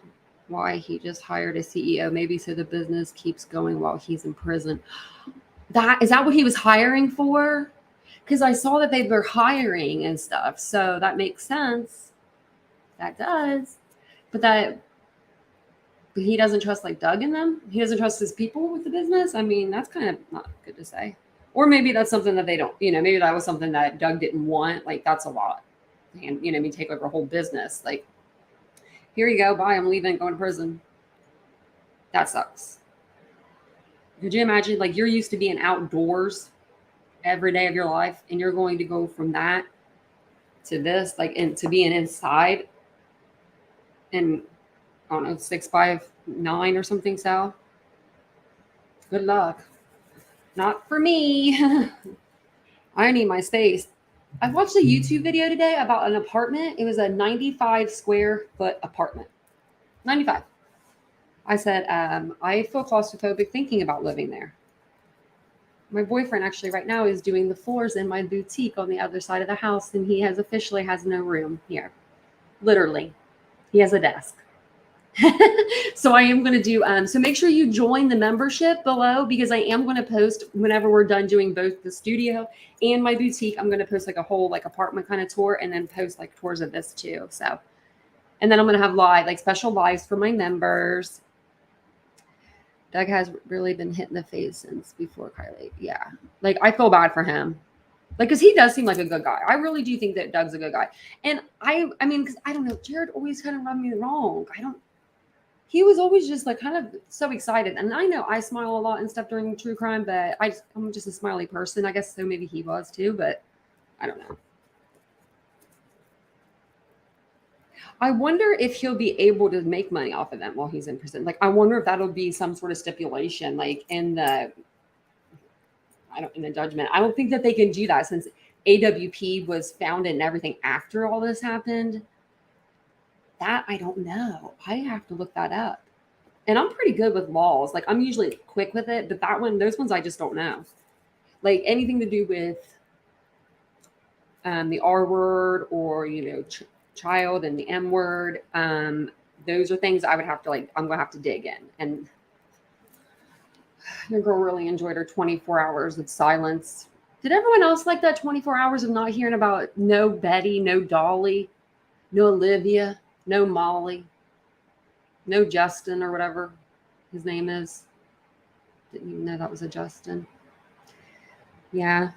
why he just hired a CEO, maybe so the business keeps going while he's in prison. Is that what he was hiring for? Because I saw that they were hiring and stuff. So that makes sense. That does. But but he doesn't trust like Doug in them. He doesn't trust his people with the business. I mean, that's kind of not good to say. Or maybe that's something that they don't, maybe that was something that Doug didn't want. Like, that's a lot. And, take over a whole business. Like, here you go. Bye. I'm leaving, going to prison. That sucks. Could you imagine, like, you're used to being outdoors every day of your life, and you're going to go from that to this, like, to being inside and, I don't know, 6'5", 9" or something, so good luck. Not for me. I need my space. I watched a YouTube video today about an apartment. It was a 95 square foot apartment. 95. I said, I feel claustrophobic thinking about living there. My boyfriend actually right now is doing the floors in my boutique on the other side of the house, and he officially has no room here. Literally. He has a desk. So I am going to do, so make sure you join the membership below, because I am going to post whenever we're done doing both the studio and my boutique. I'm going to post like a whole like apartment kind of tour, and then post like tours of this too. So, and then I'm going to have like special lives for my members. Doug has really been hit in the face since before Kylie. Yeah. Like, I feel bad for him. Like, because he does seem like a good guy. I really do think that Doug's a good guy. And I mean, because I don't know, Jared always kind of rubbed me wrong. He was always just like kind of so excited. And I know I smile a lot and stuff during true crime, but I'm just a smiley person. I guess so maybe he was too, but I don't know. I wonder if he'll be able to make money off of them while he's in prison. Like, I wonder if that'll be some sort of stipulation, like in the judgment. I don't think that they can do that, since AWP was founded and everything after all this happened. That I don't know. I have to look that up. And I'm pretty good with laws. Like, I'm usually quick with it, but those ones I just don't know. Like, anything to do with the R word, or child and the M word. Those are things I would have to I'm going to have to dig in. And your girl really enjoyed her 24 hours of silence. Did everyone else like that 24 hours of not hearing about no Betty, no Dolly, no Olivia, no Molly, no Justin or whatever his name is? Didn't even know that was a Justin. Yeah,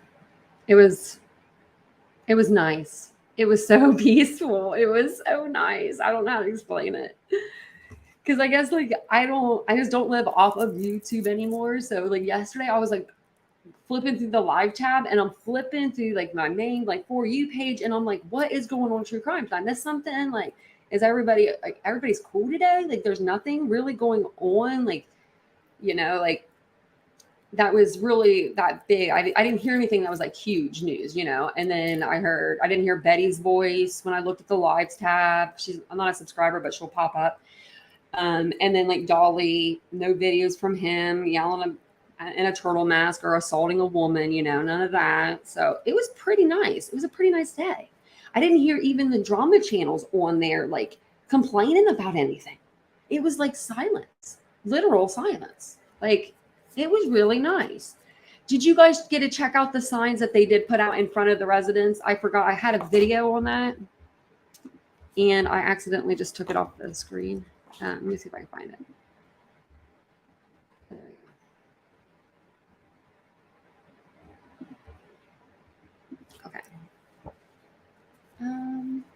it was nice. It was so peaceful. It was so nice. I don't know how to explain it. Because I guess I just don't live off of YouTube anymore. So like yesterday I was like flipping through the live tab, and I'm flipping through like my main like For You page, and I'm like, what is going on with true crime? Did I miss something? Like, is everybody's cool today? Like, there's nothing really going on. Like, like that was really that big. I didn't hear anything that was like huge news, and then I didn't hear Betty's voice when I looked at the lives tab. I'm not a subscriber, but she'll pop up. And then like Dolly, no videos from him yelling in a turtle mask or assaulting a woman, none of that. So it was pretty nice. It was a pretty nice day. I didn't hear even the drama channels on there like complaining about anything. It was like silence, literal silence. Like, it was really nice. Did you guys get to check out the signs that they did put out in front of the residence? I forgot. I had a video on that, and I accidentally just took it off the screen. Let me see if I can find it. There we go. Okay.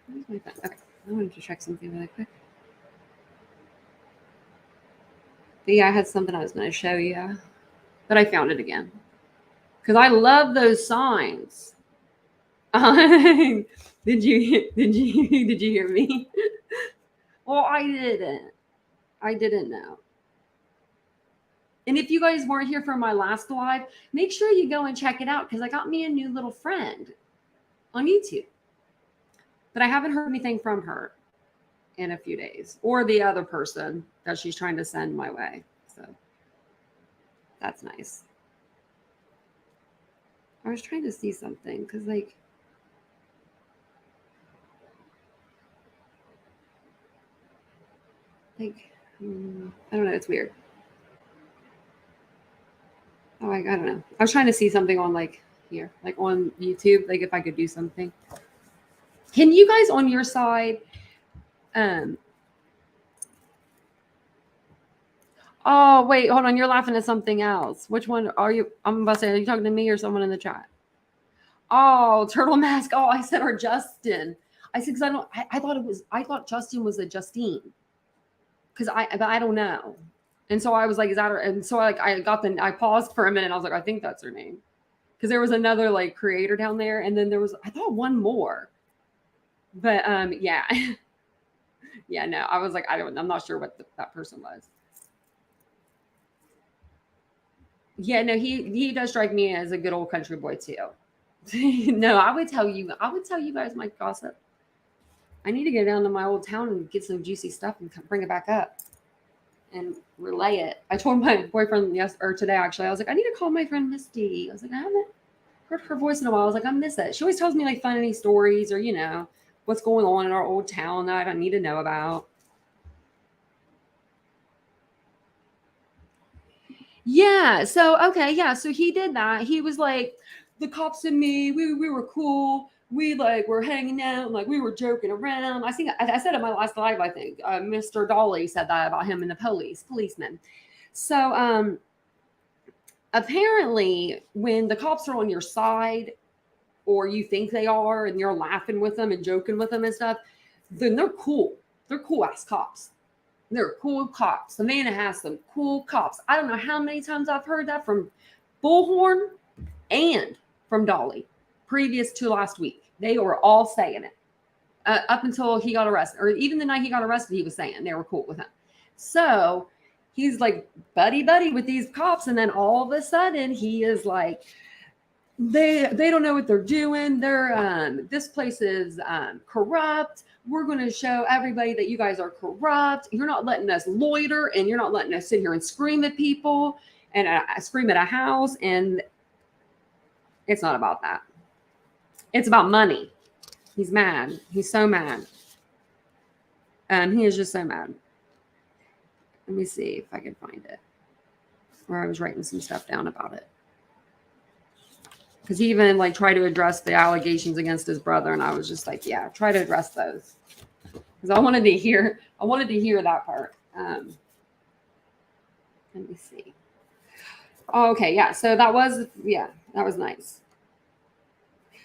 Where's my phone? Okay. I wanted to check something really quick. But yeah, I had something I was going to show you, but I found it again because I love those signs. Did you hear me? Well, I didn't know. And if you guys weren't here for my last live, make sure you go and check it out, because I got me a new little friend on YouTube. But I haven't heard anything from her in a few days, or the other person that she's trying to send my way. So that's nice. I was trying to see something because I don't know. It's weird. Oh, I don't know. I was trying to see something on like here, like on YouTube, like if I could do something. Can you guys on your side, Oh, wait, hold on. You're laughing at something else. Which one are you? I'm about to say, are you talking to me or someone in the chat? Oh, Turtle Mask. Oh, I said, or Justin. I said, because I thought Justin was a Justine. But I don't know. And so I was like, is that her? And so I paused for a minute. I was like, I think that's her name. Because there was another like creator down there. And then there was, I thought one more. But yeah. Yeah, no, I was like, I'm not sure what that person was. Yeah, no, he does strike me as a good old country boy too. No, I would tell you guys my gossip. I need to go down to my old town and get some juicy stuff and bring it back up and relay it. I told my boyfriend today actually, I was like, I need to call my friend Misty. I was like, I haven't heard her voice in a while. I was like, I miss it. She always tells me like funny stories or what's going on in our old town that I don't need to know about. Yeah. So okay. Yeah. So he did that. He was like, the cops and me, we were cool. We like were hanging out, like we were joking around. I think I said it in my last live. I think Mr. Dolly said that about him and the policeman. So apparently, when the cops are on your side, or you think they are, and you're laughing with them and joking with them and stuff, then they're cool. They're cool ass cops. They're cool cops. Savannah has some cool cops. I don't know how many times I've heard that from Bullhorn and from Dolly previous to last week. They were all saying it up until he got arrested, or even the night he got arrested, he was saying they were cool with him. So he's like buddy with these cops. And then all of a sudden he is like, they don't know what they're doing. They're this place is corrupt. We're going to show everybody that you guys are corrupt. You're not letting us loiter, and you're not letting us sit here and scream at people and scream at a house. And it's not about that. It's about money. He's mad. He's so mad. He is just so mad. Let me see if I can find it. Where I was writing some stuff down about it. Because he even like tried to address the allegations against his brother, and I was just like, yeah, try to address those. Because I wanted to hear that part. Let me see. Oh, okay, yeah. So that was nice.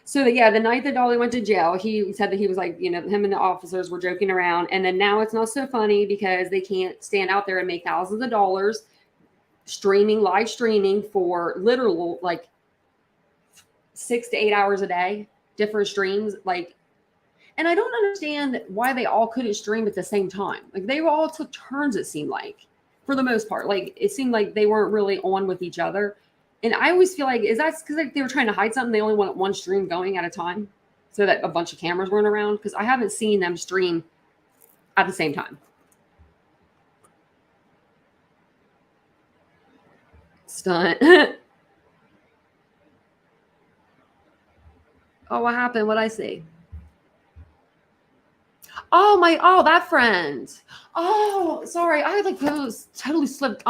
So the night that Dolly went to jail, he said that he was like, him and the officers were joking around. And then now it's not so funny because they can't stand out there and make thousands of dollars live streaming for literal like 6 to 8 hours a day, different streams. Like, and I don't understand why they all couldn't stream at the same time. Like they all took turns, it seemed like, for the most part. Like it seemed like they weren't really on with each other. And I always feel like, is that because they were trying to hide something? They only wanted one stream going at a time so that a bunch of cameras weren't around? Because I haven't seen them stream at the same time. Stunt. Oh, what happened? What'd I see? Oh, that friend. Oh, sorry. I like totally slipped.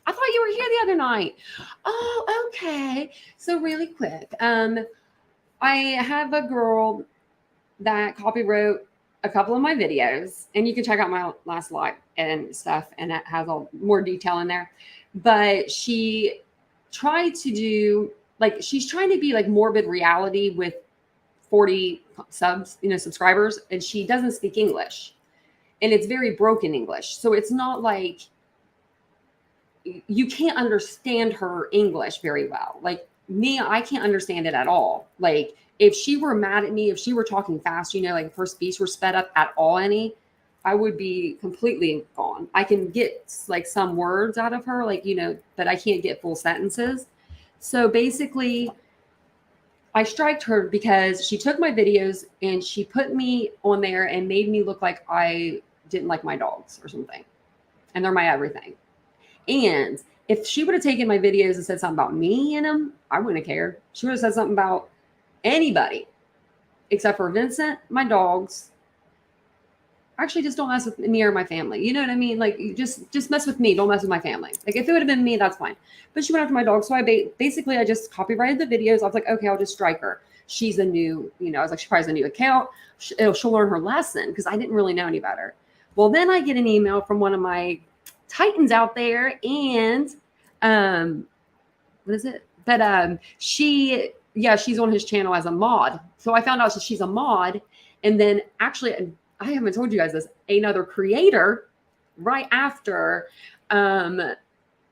I thought you were here the other night. Oh, okay. So really quick. I have a girl that copywrote a couple of my videos, and you can check out my last live and stuff, and that has all more detail in there. But she tried to do she's trying to be like morbid reality with 40 subscribers, and she doesn't speak English, and it's very broken English. So it's not like you can't understand her English very well. Like me, I can't understand it at all. Like if she were mad at me, if she were talking fast, like if her speech were sped up at all I would be completely gone. I can get like some words out of her, but I can't get full sentences. So basically I striked her because she took my videos and she put me on there and made me look like I didn't like my dogs or something. And they're my everything. And if she would have taken my videos and said something about me in them, I wouldn't have cared. She would have said something about anybody except for Vincent, my dogs. Actually, just don't mess with me or my family. You know what I mean? Like, just mess with me. Don't mess with my family. Like, if it would have been me, that's fine. But she went after my dog. So I just copyrighted the videos. I was like, okay, I'll just strike her. She's a new, I was like, she probably has a new account. She'll learn her lesson because I didn't really know any better. Well, then I get an email from one of my Titans out there, and what is it? But she's on his channel as a mod. So I found out that she's a mod, and then actually, I haven't told you guys this, another creator right after, and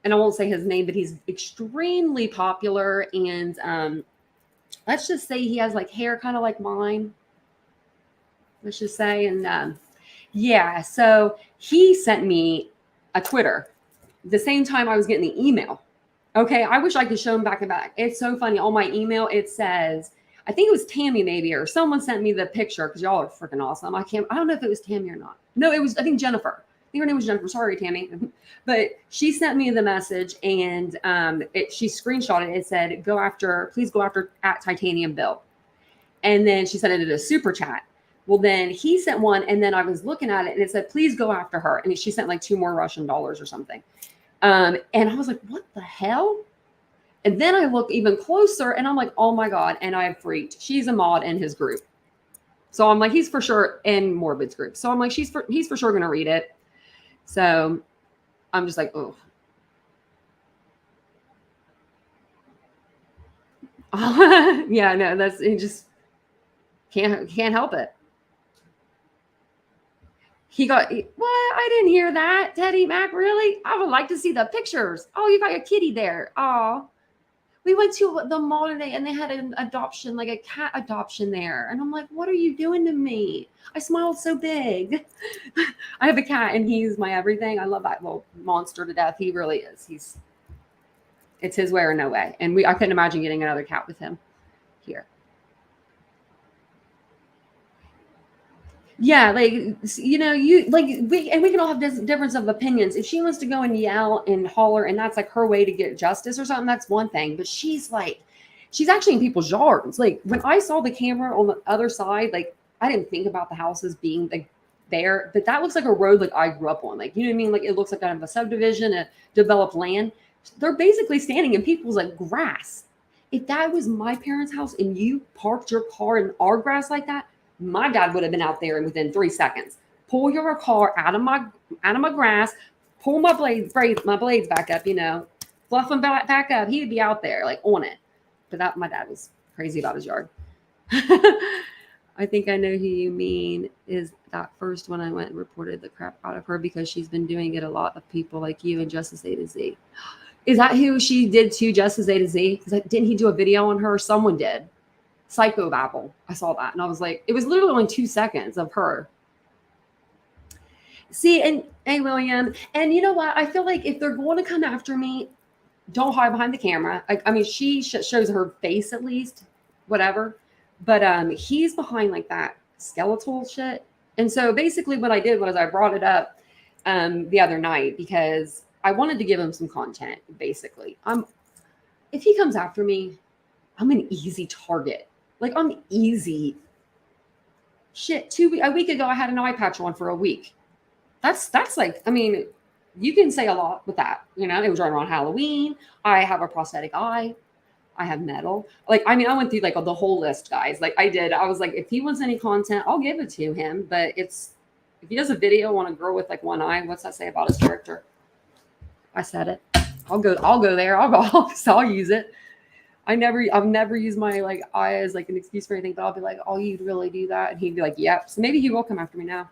I won't say his name, but he's extremely popular, and let's just say he has like hair kind of like mine. Let's just say, and yeah, so he sent me a Twitter the same time I was getting the email. Okay, I wish I could show him back and back. It's so funny. On my email, it says, I think it was Tammy maybe, or someone sent me the picture because y'all are freaking awesome. I don't know if it was Tammy or not. No, it was, I think Jennifer. I think her name was Jennifer. Sorry, Tammy. But she sent me the message, and she screenshotted it. It said, please go after at TitaniumBuilt. And then she sent it in a super chat. Well, then he sent one, and then I was looking at it, and it said, please go after her. And she sent like $2 more Russian or something. And I was like, what the hell? And then I look even closer, and I'm like, oh my God. And I freaked. She's a mod in his group. So I'm like, he's for sure in Morbid's group. So I'm like, he's for sure going to read it. So I'm just like, oh. Yeah, no, he just can't help it. He got, what? I didn't hear that. Teddy Mac, really? I would like to see the pictures. Oh, you got your kitty there. Oh, we went to the mall today, and they had an adoption, like a cat adoption there. And I'm like, what are you doing to me? I smiled so big. I have a cat, and he's my everything. I love that little monster to death. He really is. It's his way or no way. And I couldn't imagine getting another cat with him here. Yeah, like, you know, we can all have this difference of opinions. If she wants to go and yell and holler, and that's like her way to get justice or something, that's one thing. But she's actually in people's yards. Like, when I saw the camera on the other side, like, I didn't think about the houses being like there, but that looks like a road like I grew up on. Like, you know what I mean? Like, it looks like kind of a subdivision, a developed land. They're basically standing in people's like grass. If that was my parents' house and you parked your car in our grass like that, my dad would have been out there within 3 seconds. Pull your car out of my grass, pull my blades back up, you know, fluff them back up. He'd be out there like on it. But my dad was crazy about his yard. I think I know who you mean. Is that first one I went and reported the crap out of her because she's been doing it a lot of people like you and Justice A to Z. Is that who she did to, Justice A to Z? Didn't he do a video on her? Someone did. Psycho Babble. I saw that, and I was like, it was literally only 2 seconds of her. See, and hey, William, and you know what? I feel like if they're going to come after me, don't hide behind the camera. I mean, she shows her face at least, whatever. But he's behind like that skeletal shit. And so basically, what I did was I brought it up the other night because I wanted to give him some content. Basically, if he comes after me, I'm an easy target. Like, I'm easy. Shit, a week ago, I had an eye patch on for a week. That's like, I mean, you can say a lot with that. You know, it was right around Halloween. I have a prosthetic eye. I have metal. Like, I mean, I went through like the whole list, guys. Like, I was like, if he wants any content, I'll give it to him. But if he does a video on a girl with like one eye, what's that say about his character? I said it. I'll go there. I'll use it. I've never used my like eye as like an excuse for anything, but I'll be like, oh, you'd really do that? And he'd be like, yep. So maybe he will come after me now.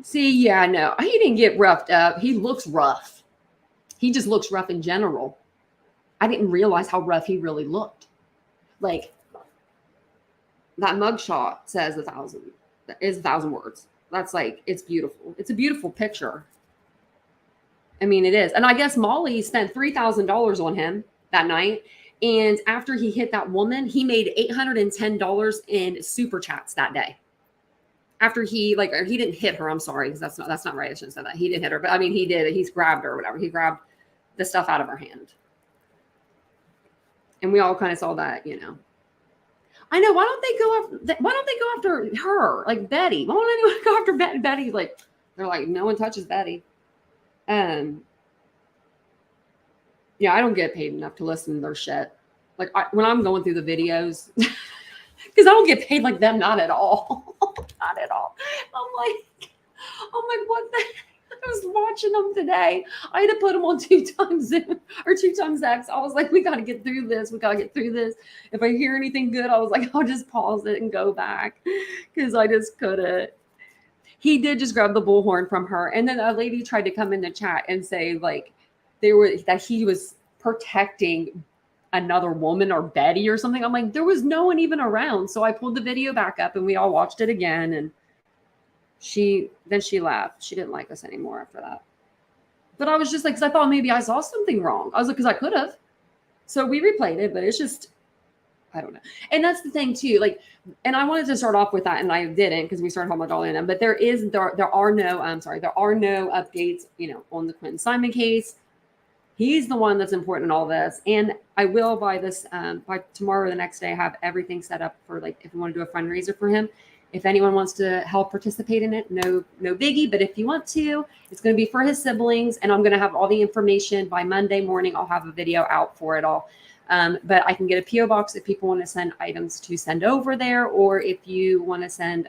See, yeah, no, he didn't get roughed up. He looks rough. He just looks rough in general. I didn't realize how rough he really looked. Like, that mugshot says 1,000 words. That's like, it's beautiful. It's a beautiful picture. I mean, it is. And I guess Molly spent $3,000 on him that night. And after he hit that woman, he made $810 in super chats that day. After he didn't hit her. I'm sorry, because that's not right. I shouldn't have said that. He didn't hit her, but I mean, he did. He's grabbed her or whatever. He grabbed the stuff out of her hand. And we all kind of saw that, you know. I know. Why don't they go after her? Like Betty. Why don't anyone go after Betty? Like, they're like, no one touches Betty. Yeah, I don't get paid enough to listen to their shit. Like, when I'm going through the videos, because I don't get paid like them, not at all. Not at all. I'm like, I'm like, what the heck? I was watching them today. I had to put them on 2x Zoom or 2x X. I was like, we got to get through this. We got to get through this. If I hear anything good, I was like, I'll just pause it and go back because I just couldn't. He did just grab the bullhorn from her. And then a lady tried to come in the chat and say like that he was protecting another woman or Betty or something. I'm like, there was no one even around. So I pulled the video back up and we all watched it again. And she left. She didn't like us anymore after that. But I was just like, because I thought maybe I saw something wrong. I was like, because I could have. So we replayed it, but it's just, I don't know. And that's the thing too. Like, and I wanted to start off with that, and I didn't because we started talking about Dolly and them. But there are no updates, on the Quinton Simon case. He's the one that's important in all this. And I will by tomorrow or the next day have everything set up for like if we want to do a fundraiser for him. If anyone wants to help participate in it, no biggie. But if you want to, it's going to be for his siblings. And I'm going to have all the information by Monday morning. I'll have a video out for it all. But I can get a PO box if people want to send items to send over there, or if you want to send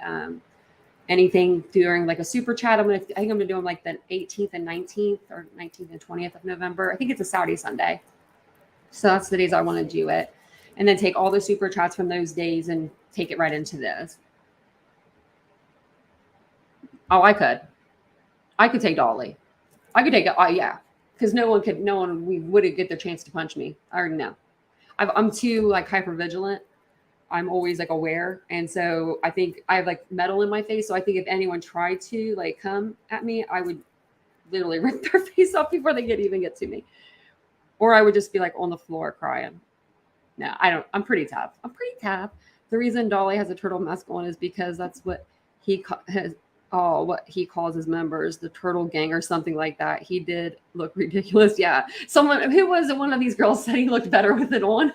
anything during like a super chat. I think I'm gonna do them like the 18th and 19th or 19th and 20th of November. I think it's a Saturday, Sunday. So that's the days I want to do it. And then take all the super chats from those days and take it right into this. Oh, I could take Dolly. I could take it. Oh yeah. Because we wouldn't get the chance to punch me. I already know. I'm too like hyper vigilant. I'm always like aware. And so I think I have like metal in my face. So I think if anyone tried to like come at me, I would literally rip their face off before they even get to me. Or I would just be like on the floor crying. No, I don't. I'm pretty tough. The reason Dolly has a turtle mask on is because that's what what he calls his members, the turtle gang or something like that. He did look ridiculous. Yeah. Someone who was one of these girls said he looked better with it on.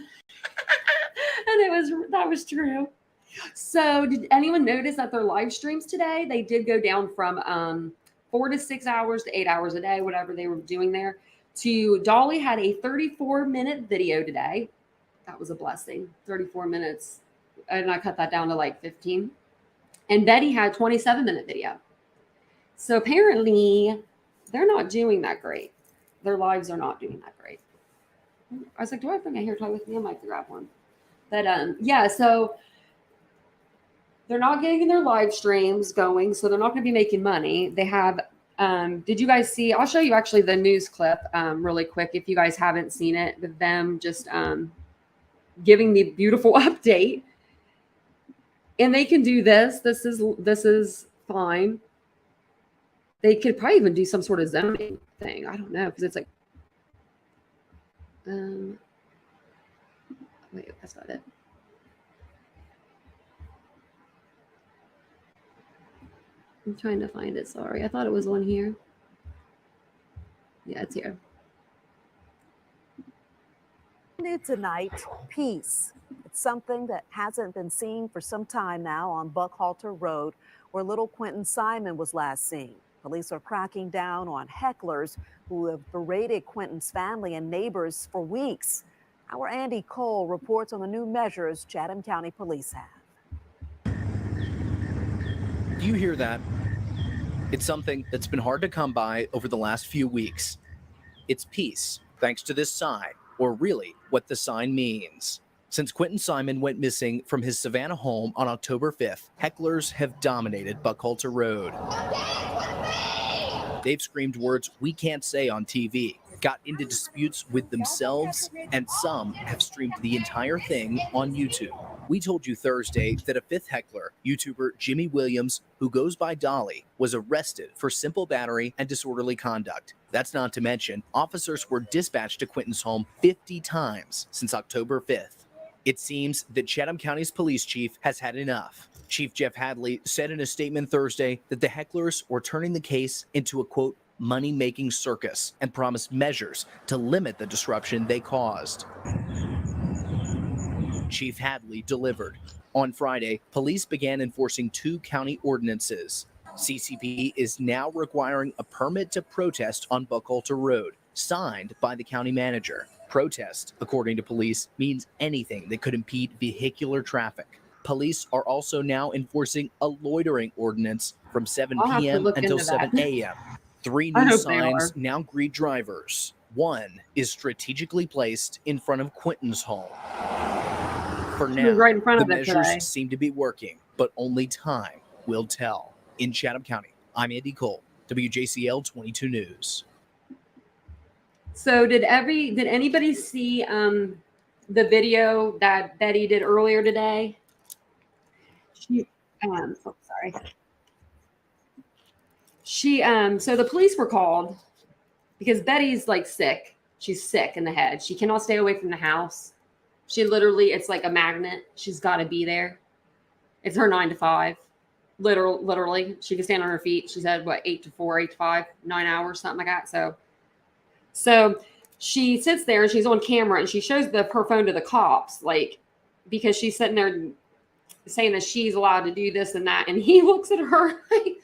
And that was true. So did anyone notice that their live streams today, they did go down from 4 to 6 hours to 8 hours a day, whatever they were doing there, to Dolly had a 34-minute video today. That was a blessing. 34 minutes. And I cut that down to like 15. And Betty had 27-minute video. So apparently they're not doing that great. Their lives are not doing that great. I was like, do I bring a hair tie with me? I might grab one. But yeah, so they're not getting their live streams going. So they're not going to be making money. They have, did you guys see, I'll show you actually the news clip really quick if you guys haven't seen it, with them just giving the beautiful update. And they can do this. This is fine. They could probably even do some sort of zoning thing. I don't know, because it's like, wait, that's not it. I'm trying to find it. Sorry, I thought it was on here. Yeah, it's here. New tonight, peace. It's something that hasn't been seen for some time now on Buckhalter Road, where little Quinton Simon was last seen. Police are cracking down on hecklers who have berated Quinton's family and neighbors for weeks. Our Andy Cole reports on the new measures Chatham County Police have. Do you hear that? It's something that's been hard to come by over the last few weeks. It's peace, thanks to this sign, or really what the sign means. Since Quinton Simon went missing from his Savannah home on October 5th, hecklers have dominated Buckhalter Road. They've screamed words we can't say on TV, got into disputes with themselves, and some have streamed the entire thing on YouTube. We told you Thursday that a fifth heckler, YouTuber Jimmy Williams, who goes by Dolly, was arrested for simple battery and disorderly conduct. That's not to mention, officers were dispatched to Quinton's home 50 times since October 5th. It seems that Chatham County's police chief has had enough. Chief Jeff Hadley said in a statement Thursday that the hecklers were turning the case into a, quote, money-making circus, and promised measures to limit the disruption they caused. Chief Hadley delivered. On Friday, police began enforcing 2 county ordinances. CCP is now requiring a permit to protest on Buckhalter Road, signed by the county manager. Protest, according to police, means anything that could impede vehicular traffic. Police are also now enforcing a loitering ordinance from 7 I'll have to p.m. look until into that. 7 a.m. 3 I new hope they signs are. now greet drivers. One is strategically placed in front of Quinton's home. For She was now, right in front the of it measures today. seem to be working, but only time will tell. In Chatham County, I'm Andy Cole, WJCL 22 News. So did anybody see the video that Betty did earlier today? Sorry. So the police were called because Betty's like sick. She's sick in the head. She cannot stay away from the house. She literally, it's like a magnet. She's got to be there. It's her 9 to 5. Literally, she can stand on her feet. She said, what, 8 to 4, 8 to 5, 9 hours, something like that. So she sits there and she's on camera and she shows her phone to the cops, like, because she's sitting there saying that she's allowed to do this and that. And he looks at her like,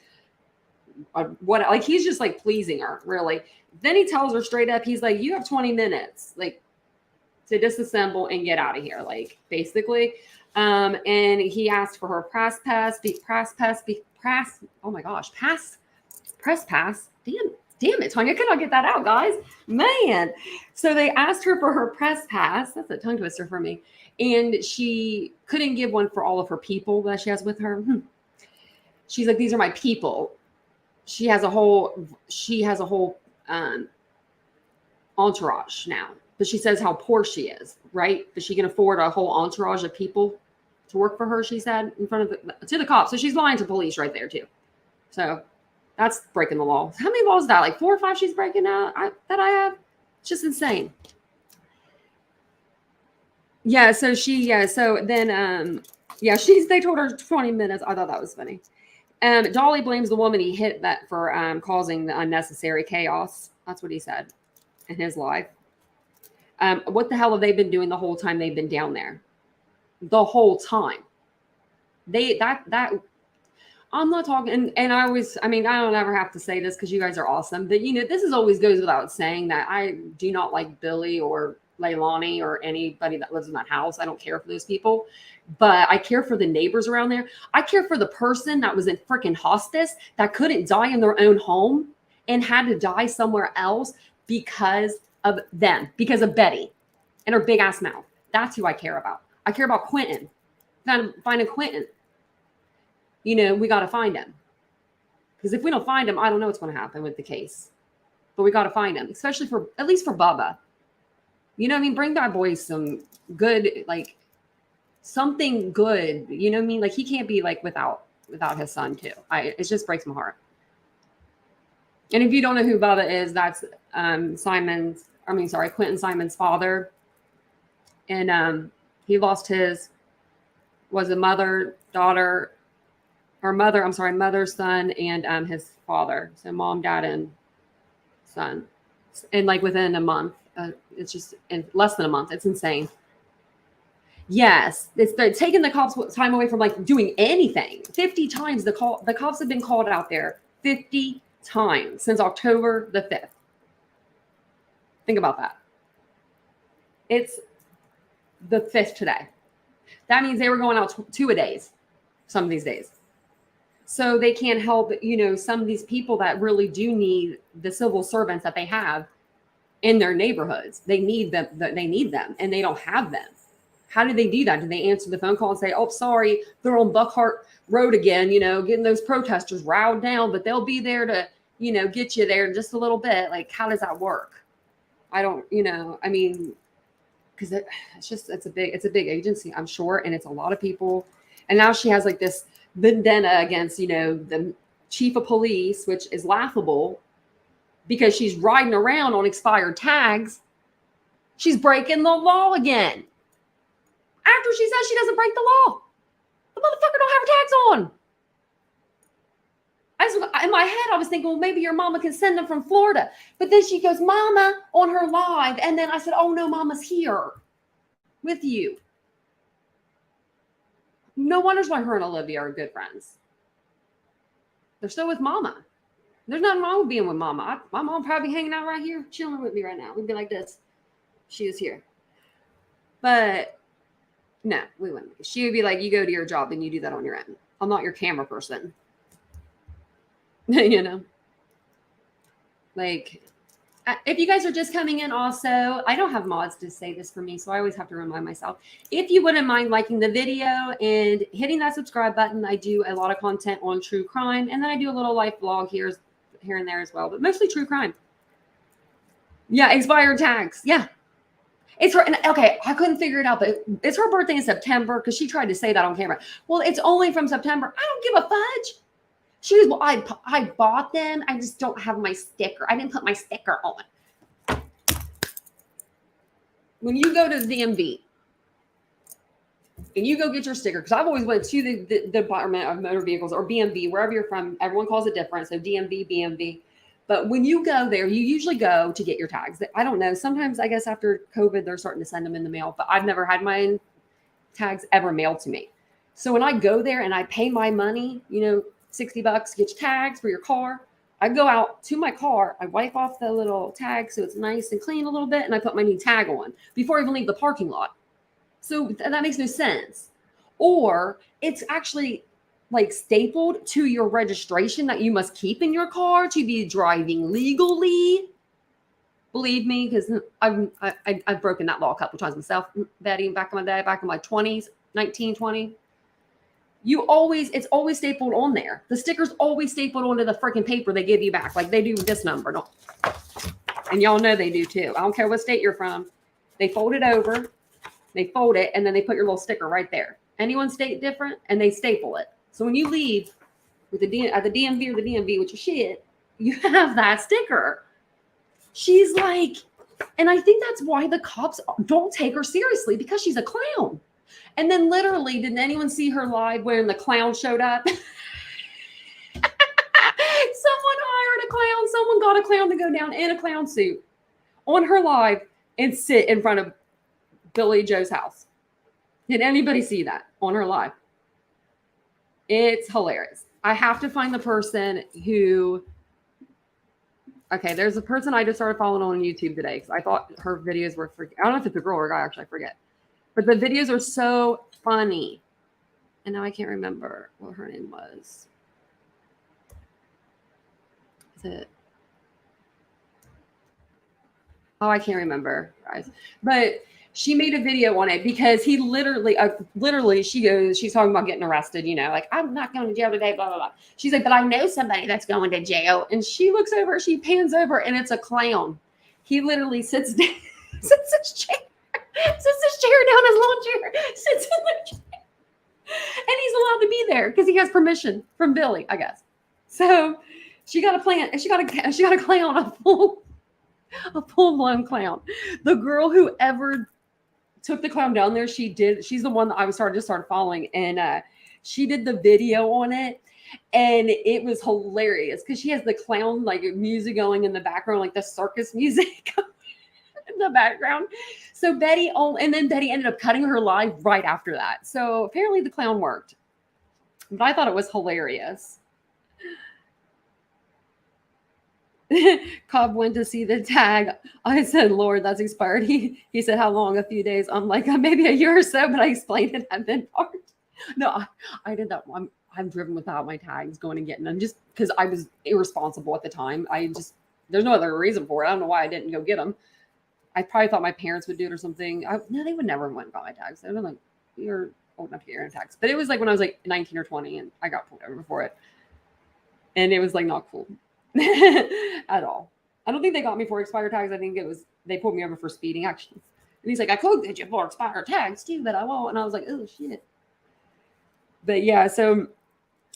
what, like, he's just like pleasing her, really. Then he tells her straight up, he's like, you have 20 minutes, like, to disassemble and get out of here, like, basically. And he asked for her press pass. Oh my gosh, press pass. Damn it, Tanya, I cannot get that out, guys. Man. So they asked her for her press pass. That's a tongue twister for me. And she couldn't give one for all of her people that she has with her. She's like, these are my people. She has a whole entourage now. But she says how poor she is, right? But she can afford a whole entourage of people to work for her, she said, in front of to the cops. So she's lying to police right there, too. So that's breaking the law. How many laws is that? Like 4 or 5 she's breaking out that I have? It's just insane. Yeah, so they told her 20 minutes. I thought that was funny. Dolly blames the woman he hit that for causing the unnecessary chaos. That's what he said in his life. What the hell have they been doing the whole time they've been down there? The whole time. I'm not talking, and I don't ever have to say this because you guys are awesome, but this always goes without saying that I do not like Billy or Leilani or anybody that lives in that house. I don't care for those people, but I care for the neighbors around there. I care for the person that was in freaking hospice that couldn't die in their own home and had to die somewhere else because of them, because of Betty and her big ass mouth. That's who I care about. I care about Quinton. Finding Quinton. We got to find him. Because if we don't find him, I don't know what's going to happen with the case. But we got to find him, especially at least for Bubba. You know what I mean? Bring that boy some good, like, something good. You know what I mean? Like, he can't be, like, without his son, too. It just breaks my heart. And if you don't know who Bubba is, that's Quinton Simon's father. And he lost mother's son, and his father. So mom, dad, and son. And like within a month, it's just in less than a month. It's insane. Yes, they're taking the cops' time away from like doing anything. 50 times the cops have been called out there 50 times since October the 5th. Think about that. It's the 5th today. That means they were going out 2 a days, some of these days. So they can't help, some of these people that really do need the civil servants that they have in their neighborhoods. They need them, and they don't have them. How do they do that? Do they answer the phone call and say, oh, sorry, they're on Buckhart Road again, getting those protesters riled down, but they'll be there to, get you there in just a little bit. Like, how does that work? I don't, because it's a big agency, I'm sure. And it's a lot of people. And now she has like this vendetta against, the chief of police, which is laughable because she's riding around on expired tags. She's breaking the law again. After she says she doesn't break the law. The motherfucker don't have her tags on. In my head, I was thinking, well, maybe your mama can send them from Florida. But then she goes, Mama, on her live. And then I said, oh, no, Mama's here with you. No wonders why her and Olivia are good friends. They're still with Mama. There's nothing wrong with being with Mama. My mom probably hanging out right here, chilling with me right now. We'd be like this. She is here. But No, we wouldn't. She would be like, you go to your job and you do that on your own. I'm not your camera person. You know? Like, if you guys are just coming in also, I don't have mods to say this for me, so I always have to remind myself. If you wouldn't mind liking the video and hitting that subscribe button, I do a lot of content on true crime, and then I do a little life vlog here and there as well, but mostly true crime. Yeah, expired tags. Yeah. It's her. Okay, I couldn't figure it out, but it's her birthday in September because she tried to say that on camera. Well, it's only from September. I don't give a fudge. She was, well, I bought them. I just don't have my sticker. I didn't put my sticker on. When you go to the DMV and you go get your sticker, because I've always went to the Department of Motor Vehicles or BMV, wherever you're from. Everyone calls it different. So DMV, BMV. But when you go there, you usually go to get your tags. I don't know. Sometimes I guess after COVID, they're starting to send them in the mail, but I've never had my tags ever mailed to me. So when I go there and I pay my money, you know, $60, get your tags for your car. I go out to my car. I wipe off the little tag so it's nice and clean a little bit, and I put my new tag on before I even leave the parking lot. So that makes no sense. Or it's actually like stapled to your registration that you must keep in your car to be driving legally. Believe me, because I've broken that law a couple times myself, Betty, back in my day, back in my 20s, 19, 20. It's always stapled on there. The sticker's always stapled onto the freaking paper they give you back, like they do with this number. Don't. And y'all know they do too. I don't care what state you're from. They fold it over, they fold it, and then they put your little sticker right there. Anyone state different, and they staple it. So when you leave with at the DMV or the DMV with your shit, you have that sticker. She's like, and I think that's why the cops don't take her seriously, because she's a clown. And then literally, didn't anyone see her live when the clown showed up? Someone hired a clown. Someone got a clown to go down in a clown suit on her live and sit in front of Billy Joe's house. Did anybody see that on her live? It's hilarious. I have to find the person who... Okay, there's a person I just started following on YouTube today because I thought her videos were... I don't know if it's a girl or a guy, actually, I forget. But the videos are so funny. And now I can't remember what her name was. Is it? Oh, I can't remember, guys. But she made a video on it because he literally, she's talking about getting arrested, you know, like, I'm not going to jail today, blah, blah, blah. She's like, but I know somebody that's going to jail. And she looks over, she pans over, and it's a clown. He literally sits down, sits his chair down, his lawn chair, sits in the chair. And he's allowed to be there because he has permission from Billy, I guess. So she got a plant, and she got a clown, a full-blown clown. The girl who ever took the clown down there, she's the one that I started following, and she did the video on it, and it was hilarious because she has the clown like music going in the background, like the circus music in the background. So Betty ended up cutting her live right after that. So apparently the clown worked, but I thought it was hilarious. Cobb went to see the tag. I said, Lord, that's expired. He said, how long? A few days. I'm like, maybe a year or so, but I explained it at that part. No, I did that. I'm driven without my tags, going and getting them just because I was irresponsible at the time. There's no other reason for it. I don't know why I didn't go get them. I probably thought my parents would do it or something. No, they would never went and got my tags. They'd been like, you're old enough to get your own tags. But it was like when I was like 19 or 20 and I got pulled over for it. And it was like not cool. At all. I don't think they got me for expired tags. I think they pulled me over for speeding, actually. And he's like, I could get you for expired tags too, but I won't. And I was like, oh shit. But yeah, so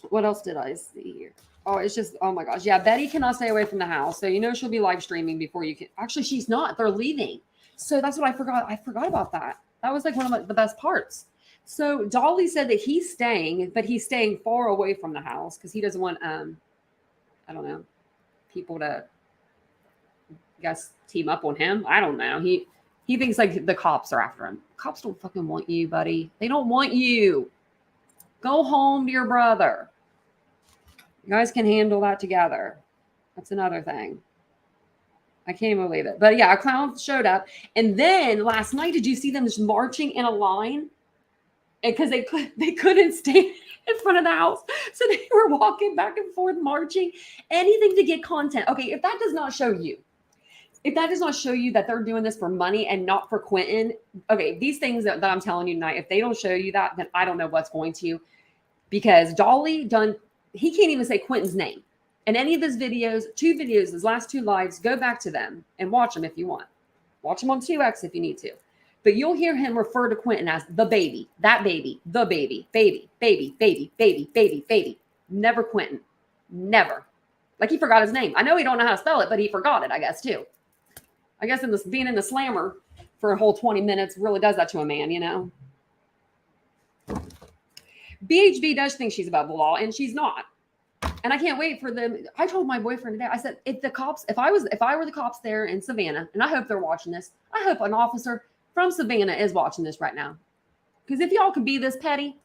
what else did I see here? Oh, it's just, oh my gosh. Yeah, Betty cannot stay away from the house. So you know she'll be live streaming before you can. Actually, she's not. They're leaving. So that's what I forgot. I forgot about that. That was like one of the best parts. So Dolly said that he's staying, but he's staying far away from the house because he doesn't want I don't know, people to, I guess, team up on him. I don't know. He thinks like the cops are after him. Cops don't fucking want you, buddy. They don't want you. Go home to your brother. You guys can handle that together. That's another thing. I can't even believe it. But yeah, a clown showed up. And then last night, did you see them just marching in a line because they couldn't stay in front of the house, so they were walking back and forth, marching, anything to get content. Okay, if that does not show you that they're doing this for money and not for Quinton, okay, these things that I'm telling you tonight, if they don't show you that, then I don't know what's going to. Because Dolly he can't even say Quinton's name. In any of his videos, 2 videos, his last 2 lives, go back to them and watch them if you want. Watch them on 2X if you need to. But you'll hear him refer to Quinton as the baby, that baby, the baby, baby, baby, baby, baby, baby, baby. Never Quinton. Never. Like he forgot his name. I know he don't know how to spell it, but he forgot it, I guess, too. I guess being in the slammer for a whole 20 minutes really does that to a man, you know? BHB does think she's above the law, and she's not. And I can't wait for them. I told my boyfriend today, I said, if I were the cops there in Savannah, and I hope they're watching this, I hope an officer from Savannah is watching this right now. Because if y'all could be this petty,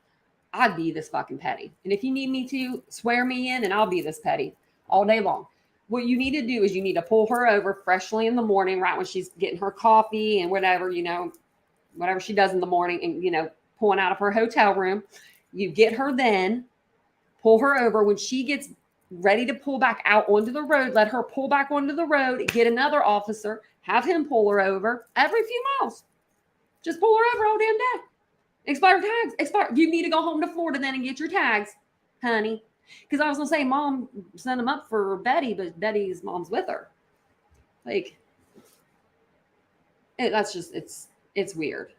I'd be this fucking petty. And if you need me to, swear me in and I'll be this petty all day long. What you need to do is you need to pull her over freshly in the morning, right when she's getting her coffee and whatever, whatever she does in the morning and, pulling out of her hotel room. You get her then, pull her over. When she gets ready to pull back out onto the road, let her pull back onto the road, get another officer, have him pull her over every few miles. Just pull her over all damn day. Expired tags. You need to go home to Florida then and get your tags, honey. Because I was going to say, Mom sent them up for Betty, but Betty's mom's with her. Like, it's weird.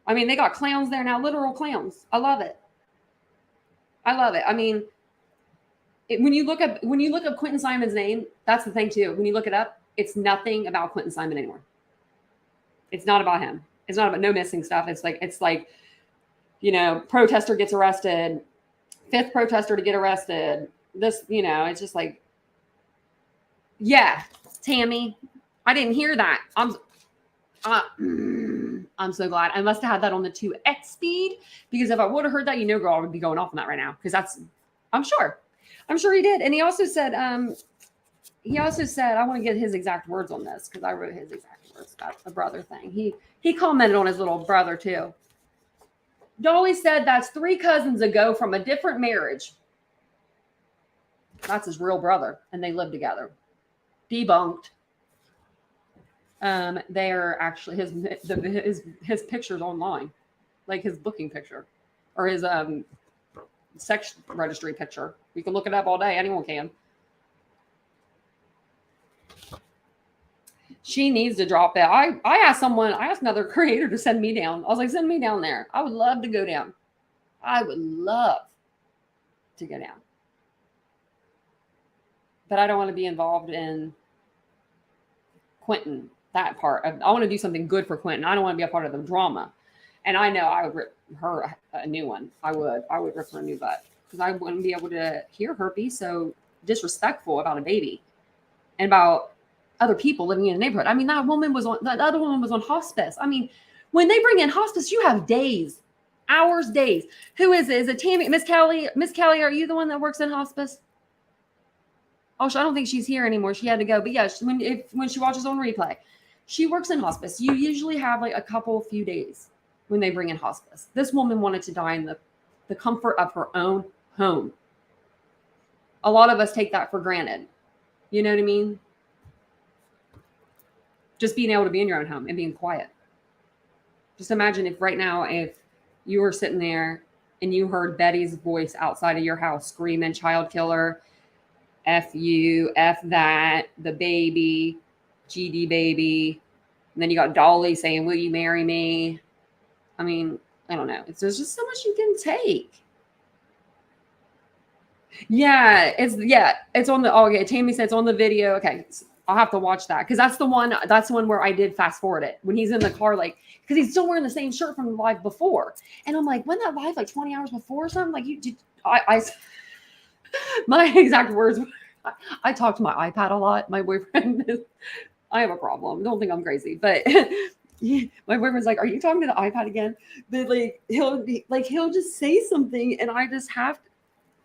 I mean, they got clowns there now, literal clowns. I love it. I mean, when you look up Quinton Simon's name, that's the thing too. When you look it up, it's nothing about Quinton Simon anymore. It's not about him. It's not about no missing stuff. It's like, protester gets arrested, 5th protester to get arrested. This, it's just like, yeah, Tammy, I didn't hear that. I'm so glad. I must have had that on the 2X speed, because if I would have heard that, girl, I would be going off on that right now. Because I'm sure he did. And he also said, I want to get his exact words on this because I wrote his exact words about the brother thing. He commented on his little brother too. Dolly said that's 3 cousins ago from a different marriage. That's his real brother, and they live together. Debunked. They are actually his pictures online, like his booking picture or his sex registry picture. You can look it up all day. Anyone can. She needs to drop it. I asked another creator to send me down. I was like, send me down there. I would love to go down. I would love to go down. But I don't want to be involved in Quinton, that part. I want to do something good for Quinton. I don't want to be a part of the drama. And I know I would rip her a new one. I would rip her a new butt. Because I wouldn't be able to hear her be so disrespectful about a baby and about other people living in the neighborhood. I mean, that other woman was on hospice. I mean, when they bring in hospice, you have days, hours, days. Who is it? Is it Tammy? Miss Kelly? Miss Kelly, are you the one that works in hospice? Oh, I don't think she's here anymore. She had to go. But yeah, when she watches on replay, she works in hospice. You usually have like a few days when they bring in hospice. This woman wanted to die in the comfort of her own home. A lot of us take that for granted. You know what I mean? Just being able to be in your own home and being quiet. Just imagine if you were sitting there and you heard Betty's voice outside of your house screaming, child killer, F you, F that, the baby, GD baby. And then you got Dolly saying, will you marry me? I mean, I don't know. There's just so much you can take. Yeah, it's on the, okay, Tammy said it's on the video. Okay, I'll have to watch that because that's the one where I did fast forward it when he's in the car, like, because he's still wearing the same shirt from the live before. And I'm like, when that live like 20 hours before or something? Like my exact words, I talk to my iPad a lot. My boyfriend I have a problem. Don't think I'm crazy, but my boyfriend's like, are you talking to the iPad again? But like, he'll just say something and I just have to,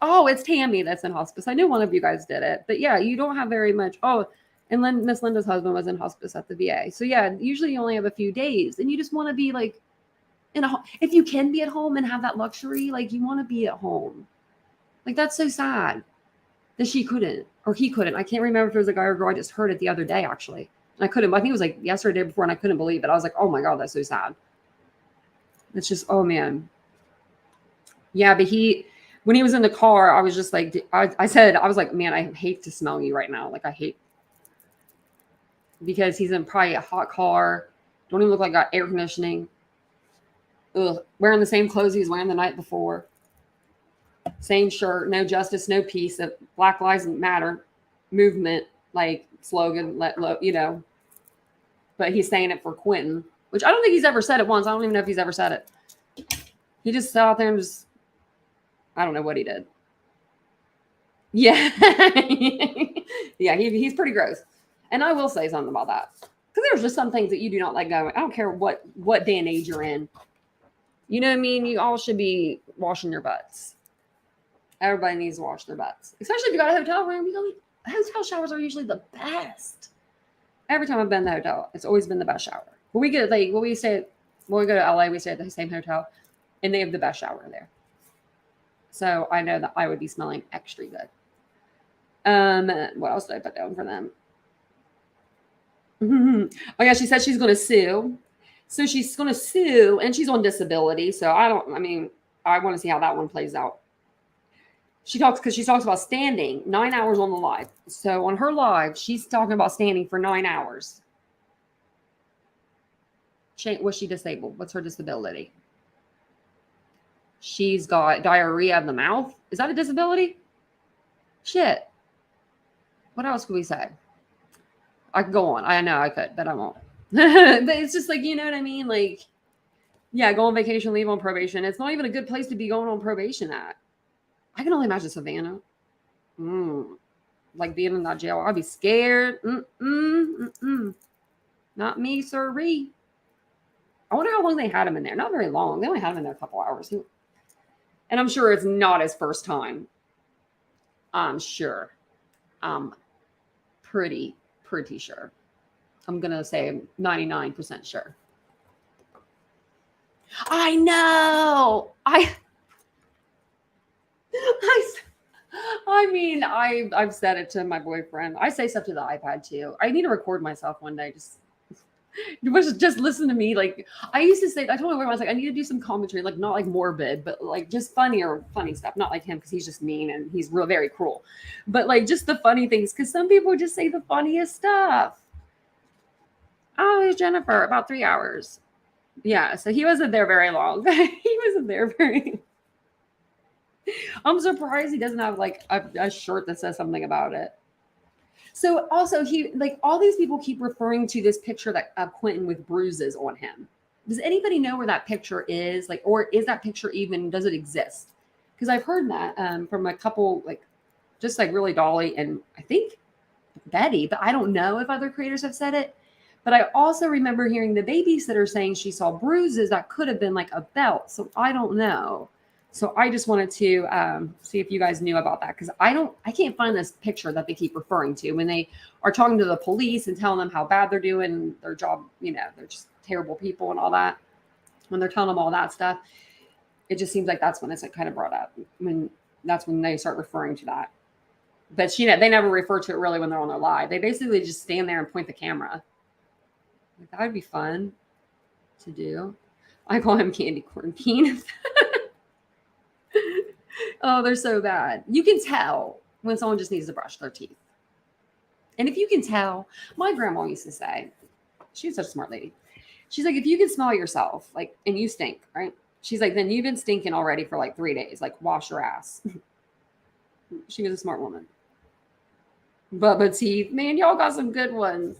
oh, it's Tammy that's in hospice. I knew one of you guys did it, but yeah, you don't have very much. Oh, and Miss Linda's husband was in hospice at the VA. So yeah, usually you only have a few days and you just want to be like if you can be at home and have that luxury, like you want to be at home. Like that's so sad that she couldn't or he couldn't. I can't remember if it was a guy or girl. I just heard it the other day actually. And I couldn't. I think it was like yesterday, day before, and I couldn't believe it. I was like, oh my God, that's so sad. It's just, oh man. Yeah, but when he was in the car, I was just like, I said, I was like, man, I hate to smell you right now. Like I hate, because he's in probably a hot car. Don't even look like got air conditioning. Ugh, wearing the same clothes he was wearing the night before. Same shirt, no justice, no peace. That Black Lives Matter movement, like slogan, But he's saying it for Quinton, which I don't think he's ever said it once. I don't even know if he's ever said it. He just sat out there and just, I don't know what he did. Yeah. Yeah, he's pretty gross. And I will say something about that. Because there's just some things that you do not let go. I don't care what day and age you're in. You know what I mean? You all should be washing your butts. Everybody needs to wash their butts. Especially if you got a hotel room. Hotel showers are usually the best. Every time I've been in the hotel, it's always been the best shower. When we go to LA, we stay at the same hotel, and they have the best shower there. So I know that I would be smelling extra good. What else did I put down for them? Oh yeah, she said she's going to sue. So she's going to sue, and she's on disability. So I want to see how that one plays out. She talks about standing 9 hours on the live. So on her live, she's talking about standing for 9 hours. Was she disabled? What's her disability? She's got diarrhea of the mouth. Is that a disability? Shit. What else could we say? I could go on. I know I could, but I won't. But it's just like, you know what I mean? Like, yeah, go on vacation, leave on probation. It's not even a good place to be going on probation at. I can only imagine Savannah. Like being in that jail. I'd be scared. Not me, sirree. I wonder how long they had him in there. Not very long. They only had him in there a couple hours. And I'm sure it's not his first time. I'm sure. I'm pretty sure. I'm going to say 99% sure. I know. I've said it to my boyfriend. I say stuff to the iPad too. I need to record myself one day. Just listen to me. Like I used to say, I told my boyfriend, I was like, I need to do some commentary, like not like morbid, but like just funny stuff. Not like him because he's just mean and he's very cruel. But like just the funny things, because some people just say the funniest stuff. Oh, it's Jennifer, about 3 hours. Yeah, so he wasn't there very long. He wasn't there very. I'm surprised he doesn't have like a shirt that says something about it. So also all these people keep referring to this picture of Quinton with bruises on him. Does anybody know where that picture is? Like, or is that picture even, does it exist? Because I've heard that from a couple, like just like really Dolly and I think Betty, but I don't know if other creators have said it. But I also remember hearing the babysitter saying she saw bruises that could have been like a belt. So I don't know. So I just wanted to see if you guys knew about that, because I can't find this picture that they keep referring to when they are talking to the police and telling them how bad they're doing their job. You know, they're just terrible people and all that. When they're telling them all that stuff, it just seems like that's when it's like kind of brought up. That's when they start referring to that. But they never refer to it really when they're on their live. They basically just stand there and point the camera. Like, that would be fun to do. I call him Candy Corn Peanut. Oh, they're so bad. You can tell when someone just needs to brush their teeth. And if you can tell, my grandma used to say, she was such a smart lady. She's like, if you can smell yourself, like, and you stink, right? She's like, then you've been stinking already for like 3 days. Like, wash your ass. She was a smart woman. Bubba teeth, man, y'all got some good ones.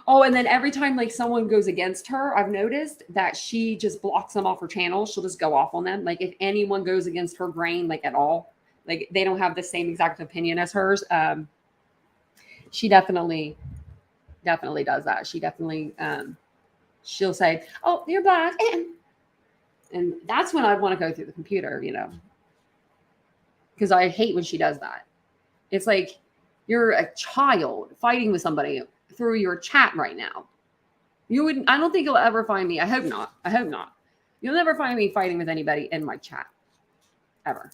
Oh, and then every time like someone goes against her, I've noticed that she just blocks them off her channel. She'll just go off on them. Like if anyone goes against her grain, like at all, like they don't have the same exact opinion as hers. She definitely does that. She definitely, she'll say, "Oh, you're black," and that's when I'd want to go through the computer, because I hate when she does that. It's like you're a child fighting with somebody through your chat right now. You wouldn't. I don't think you'll ever find me. I hope not. I hope not. You'll never find me fighting with anybody in my chat, ever.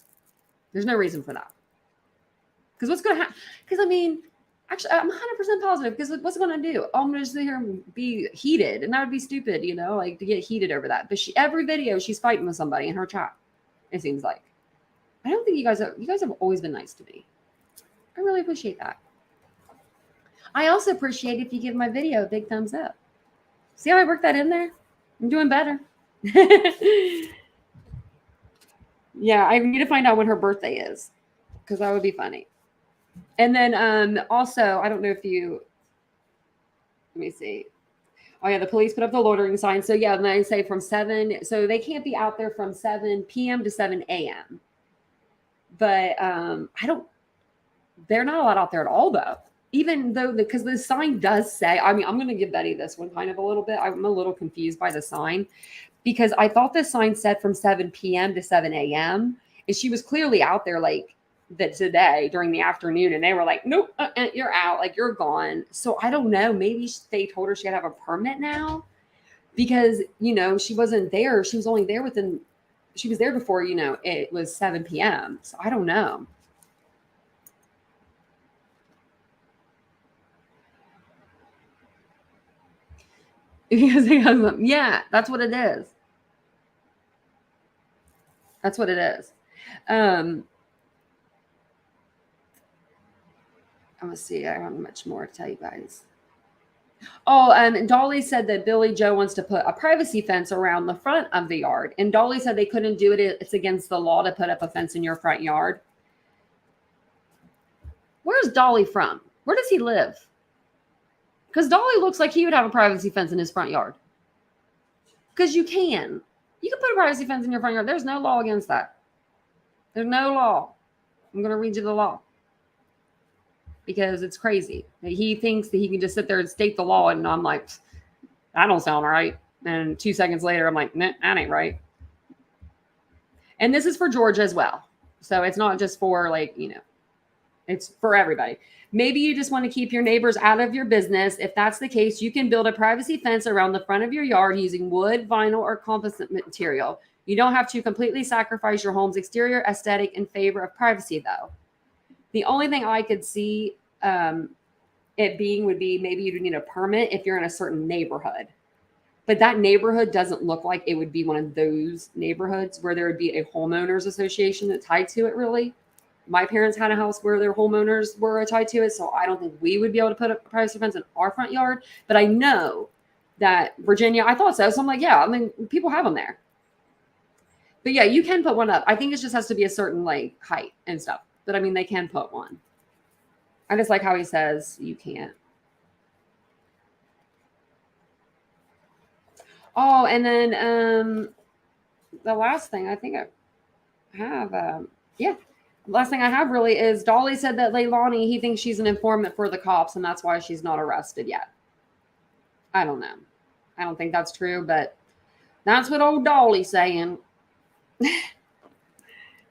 There's no reason for that. Because what's going to happen? Because I mean, actually, I'm 100% positive. Because what's it going to do? I'm going to sit here and be heated, and that would be stupid, you know, like to get heated over that. But every video, she's fighting with somebody in her chat. It seems like. I don't think you guys have always been nice to me. I really appreciate that. I also appreciate if you give my video a big thumbs up. See how I worked that in there? I'm doing better. Yeah, I need to find out when her birthday is, because that would be funny. And then also, I don't know if you, let me see. Oh yeah, the police put up the loitering sign. So yeah, they say from 7, so they can't be out there from 7 p.m. to 7 a.m. But they're not allowed out there at all though. Even though, because the sign does say, I mean, I'm going to give Betty this one kind of a little bit. I'm a little confused by the sign because I thought the sign said from 7 p.m. to 7 a.m. And she was clearly out there like that today during the afternoon. And they were like, nope, you're out. Like you're gone. So I don't know. Maybe they told her she had to have a permit now because, you know, she wasn't there. She was only there she was there before, you know, it was 7 p.m. So I don't know. Yeah, that's what it is. That's what it is. I'm gonna see. I don't have much more to tell you guys. Oh, and Dolly said that Billy Joe wants to put a privacy fence around the front of the yard. And Dolly said they couldn't do it. It's against the law to put up a fence in your front yard. Where's Dolly from? Where does he live? Because Dolly looks like he would have a privacy fence in his front yard. Because you can put a privacy fence in your front yard. There's no law against that. There's no law. I'm going to read you the law. Because it's crazy. He thinks that he can just sit there and state the law. And I'm like, that don't sound right. And 2 seconds later, I'm like, nah, that ain't right. And this is for Georgia as well. So it's not just for like, you know, it's for everybody. Maybe you just want to keep your neighbors out of your business. If that's the case, you can build a privacy fence around the front of your yard using wood, vinyl, or composite material. You don't have to completely sacrifice your home's exterior aesthetic in favor of privacy, though. The only thing I could see it being would be maybe you'd need a permit if you're in a certain neighborhood. But that neighborhood doesn't look like it would be one of those neighborhoods where there would be a homeowners association that tied to it, really. My parents had a house where their homeowners were tied to it, so I don't think we would be able to put a privacy fence in our front yard. But I know that Virginia, I thought so. So I'm like, yeah, I mean, people have them there. But yeah, you can put one up. I think it just has to be a certain like height and stuff. But I mean, they can put one. I just like how he says you can't. Oh, and then the last thing I think I have, last thing I have really is Dolly said that Leilani, he thinks she's an informant for the cops, and that's why she's not arrested yet. I don't know. I don't think that's true, but that's what old Dolly's saying.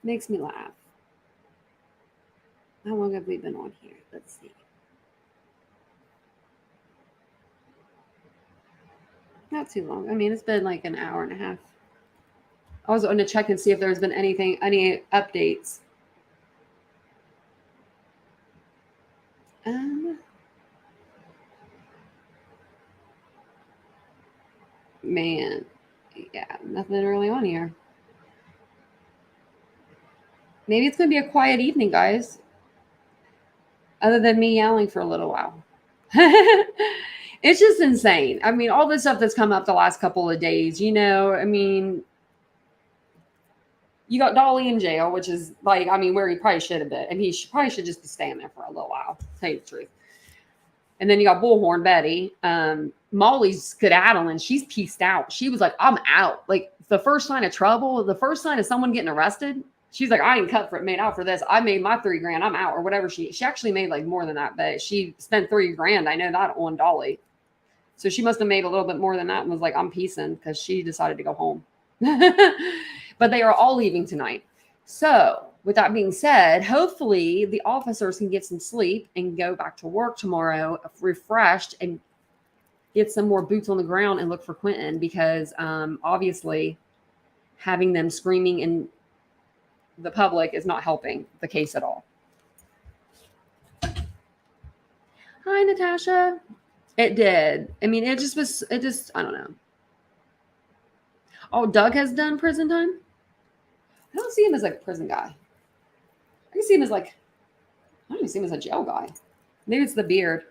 Makes me laugh. How long have we been on here? Let's see. Not too long. I mean, it's been like an hour and a half. I was going to check and see if there's been any updates. Man, yeah, nothing really on here. Maybe it's going to be a quiet evening, guys. Other than me yelling for a little while. It's just insane. I mean, all the stuff that's come up the last couple of days, you know, I mean, you got Dolly in jail, which is like, I mean, where he probably should have been. And he probably should just be staying there for a little while, to tell you the truth. And then you got Bullhorn Betty. Molly's skedaddling. She's pieced out. She was like, I'm out. Like the first sign of trouble, the first sign of someone getting arrested, she's like, I ain't made out for this. I made my $3,000. I'm out, or whatever. She actually made like more than that, but she spent $3,000. I know that on Dolly. So she must have made a little bit more than that and was like, I'm piecing, because she decided to go home. But they are all leaving tonight. So with that being said, hopefully the officers can get some sleep and go back to work tomorrow refreshed and get some more boots on the ground and look for Quinton, because obviously having them screaming in the public is not helping the case at all. Hi, Natasha. It did. I mean, it just, I don't know. Oh, Doug has done prison time? I don't see him as like a prison guy. I can see him as like, I don't even see him as a jail guy. Maybe it's the beard.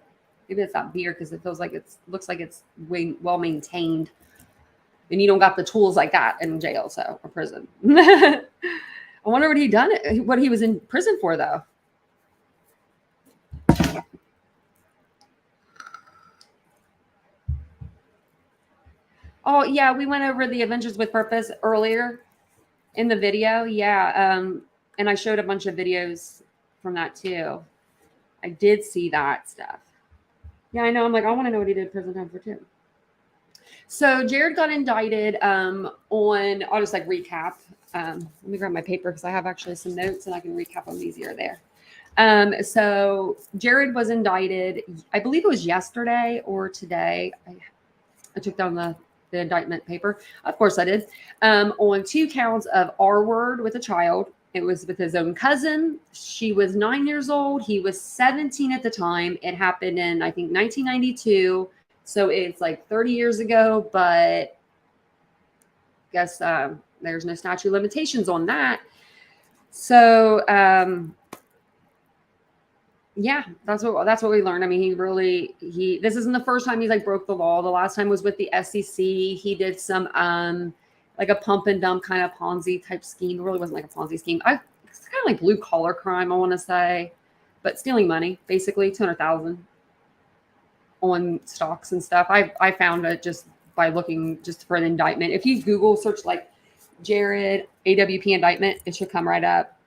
Maybe it's that beard because it feels like looks like it's way well maintained. And you don't got the tools like that in jail, so, or prison. I wonder what he was in prison for, though. Oh, yeah, we went over the Adventures with Purpose earlier in the video. Yeah, and I showed a bunch of videos from that, too. I did see that stuff. Yeah, I know. I'm like, I want to know what he did prison time for, too. So Jared got indicted on, I'll just like recap. Let me grab my paper because I have actually some notes and I can recap them easier there. So Jared was indicted, I believe it was yesterday or today. I took down the indictment paper. Of course I did. On 2 counts of R-word with a child. It was with his own cousin. She was 9 years old. He was 17 at the time. It happened in, I think, 1992. So it's like 30 years ago, but I guess there's no statute of limitations on that. So yeah, that's what we learned. I mean, this isn't the first time he's like broke the law. The last time was with the SEC. He did some like a pump and dump kind of Ponzi type scheme. It really wasn't like a Ponzi scheme. It's kind of like blue collar crime, I want to say, but stealing money, basically $200,000 on stocks and stuff. I found it just by looking just for an indictment. If you Google search like Jared AWP indictment, it should come right up.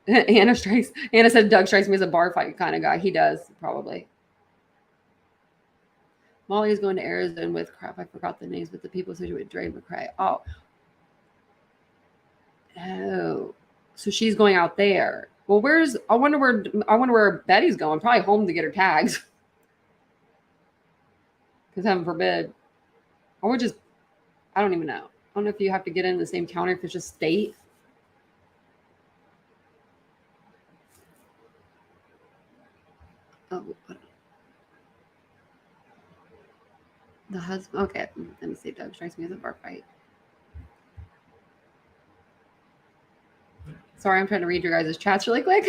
Anna said Doug strikes me as a bar fight kind of guy. He does, probably. Molly is going to Arizona with crap. I forgot the names, but the people said you would Dre McCray. Oh, so she's going out there. Well, I wonder where Betty's going. Probably home to get her tags. Because heaven forbid. Or I don't even know. I don't know if you have to get in the same county, if it's just state. Oh, the husband. Okay, let me see. Doug strikes me as a bar fight. Sorry, I'm trying to read your guys' chats really quick.